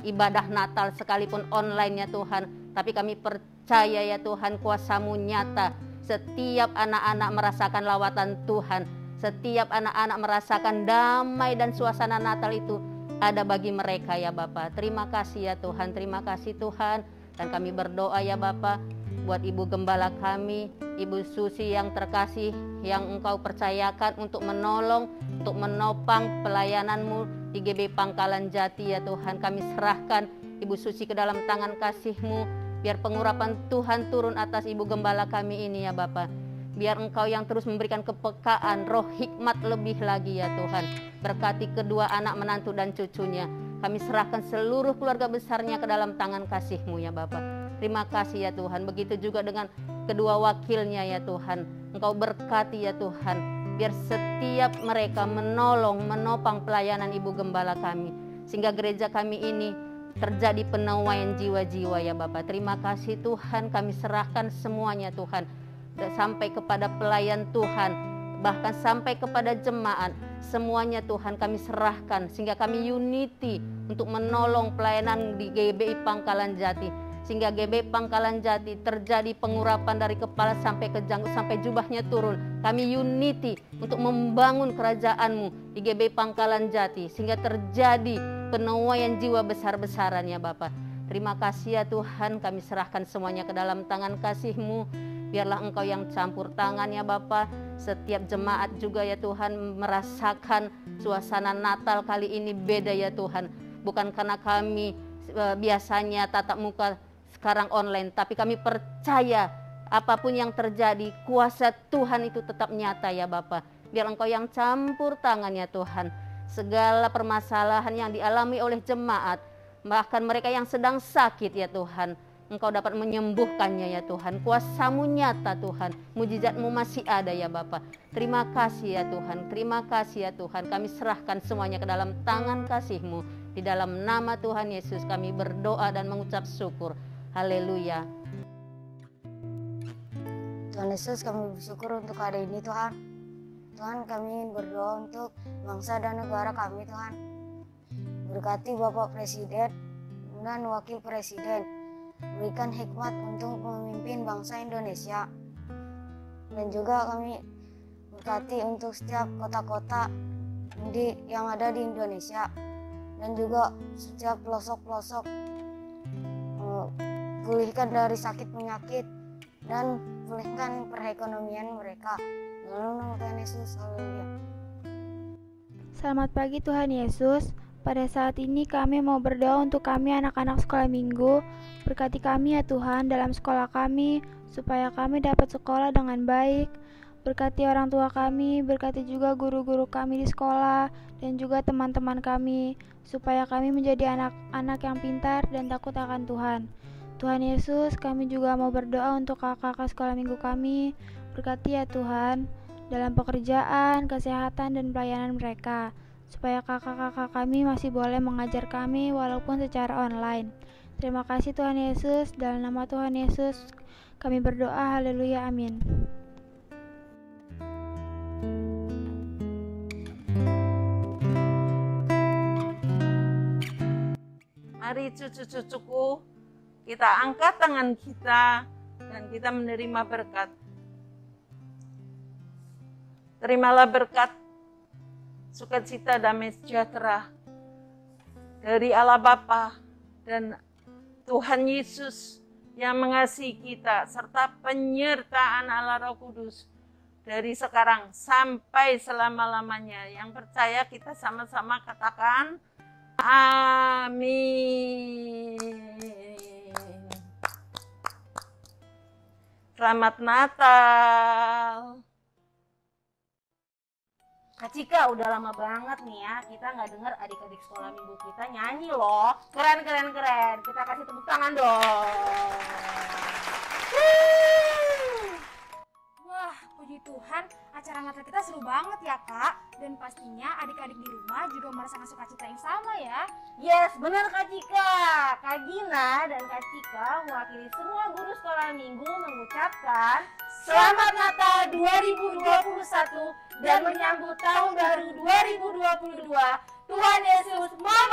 ibadah Natal sekalipun online ya Tuhan, tapi kami percaya ya Tuhan kuasa-Mu nyata. Setiap anak-anak merasakan lawatan Tuhan, setiap anak-anak merasakan damai dan suasana Natal itu ada bagi mereka ya Bapak. Terima kasih ya Tuhan, terima kasih Tuhan. Dan kami berdoa ya Bapak buat Ibu Gembala kami, Ibu Susi yang terkasih, yang Engkau percayakan untuk menolong, untuk menopang pelayanan-Mu di GB Pangkalan Jati ya Tuhan. Kami serahkan Ibu Susi ke dalam tangan kasih-Mu, biar pengurapan Tuhan turun atas Ibu Gembala kami ini ya Bapak. Biar Engkau yang terus memberikan kepekaan, roh hikmat lebih lagi ya Tuhan. Berkati kedua anak menantu dan cucunya. Kami serahkan seluruh keluarga besarnya ke dalam tangan kasih-Mu ya Bapak. Terima kasih ya Tuhan. Begitu juga dengan kedua wakilnya ya Tuhan. Engkau berkati ya Tuhan. Biar setiap mereka menolong, menopang pelayanan Ibu Gembala kami. Sehingga gereja kami ini terjadi penuaian jiwa-jiwa ya Bapak. Terima kasih Tuhan. Kami serahkan semuanya Tuhan. Sampai kepada pelayan Tuhan, bahkan sampai kepada jemaat, semuanya Tuhan kami serahkan, sehingga kami unity untuk menolong pelayanan di GBI Pangkalan Jati, sehingga GBI Pangkalan Jati terjadi pengurapan dari kepala sampai ke janggut, sampai jubahnya turun. Kami unity untuk membangun kerajaan-Mu di GBI Pangkalan Jati, sehingga terjadi penuaian jiwa besar-besaran ya Bapak. Terima kasih ya Tuhan, kami serahkan semuanya ke dalam tangan kasih-Mu. Biarlah Engkau yang campur tangan ya Bapa. Setiap jemaat juga ya Tuhan merasakan suasana Natal kali ini beda ya Tuhan. Bukan karena kami biasanya tatap muka sekarang online, tapi kami percaya apapun yang terjadi kuasa Tuhan itu tetap nyata ya Bapa. Biar Engkau yang campur tangan ya Tuhan. Segala permasalahan yang dialami oleh jemaat, bahkan mereka yang sedang sakit ya Tuhan, Engkau dapat menyembuhkannya ya Tuhan. Kuasa-Mu nyata Tuhan. Mujizat-Mu masih ada ya Bapa. Terima kasih ya Tuhan. Terima kasih ya Tuhan. Kami serahkan semuanya ke dalam tangan kasih-Mu. Di dalam nama Tuhan Yesus kami berdoa dan mengucap syukur. Haleluya. Tuhan Yesus, kami bersyukur untuk hari ini Tuhan. Tuhan, kami ingin berdoa untuk bangsa dan negara kami Tuhan. Berkati Bapak Presiden dan Wakil Presiden. Berikan hikmat untuk memimpin bangsa Indonesia. Dan juga kami berkati untuk setiap kota-kota yang ada di Indonesia. Dan juga setiap pelosok-pelosok, pulihkan dari sakit penyakit dan pulihkan perekonomian mereka. Dalam nama Tuhan Yesus, haleluya. Selamat pagi Tuhan Yesus. Pada saat ini kami mau berdoa untuk kami anak-anak sekolah minggu. Berkati kami ya Tuhan dalam sekolah kami, supaya kami dapat sekolah dengan baik. Berkati orang tua kami, berkati juga guru-guru kami di sekolah, dan juga teman-teman kami, supaya kami menjadi anak-anak yang pintar dan takut akan Tuhan. Tuhan Yesus, kami juga mau berdoa untuk kakak-kakak sekolah minggu kami. Berkati ya Tuhan, dalam pekerjaan, kesehatan, dan pelayanan mereka, supaya kakak-kakak kami masih boleh mengajar kami walaupun secara online. Terima kasih Tuhan Yesus, dalam nama Tuhan Yesus kami berdoa, haleluya, amin. Mari cucu-cucuku, kita angkat tangan kita dan kita menerima berkat. Terimalah berkat sukacita damai sejahtera dari Allah Bapa dan Tuhan Yesus yang mengasihi kita, serta penyertaan Allah Roh Kudus dari sekarang sampai selama-lamanya. Yang percaya kita sama-sama katakan amin. Selamat Natal. Kak Cika, udah lama banget nih ya kita nggak dengar adik-adik sekolah minggu kita nyanyi loh. Keren. Kita kasih tepuk tangan dong. Wah, puji Tuhan, acara Natal kita seru banget ya, Kak. Dan pastinya adik-adik di rumah juga merasakan sukacita yang sama ya. Yes, benar Kak Cika. Kak Gina dan Kak Cika mewakili semua guru sekolah minggu mengucapkan Selamat Natal 2021 dan menyambut tahun baru 2022. Tuhan Yesus mau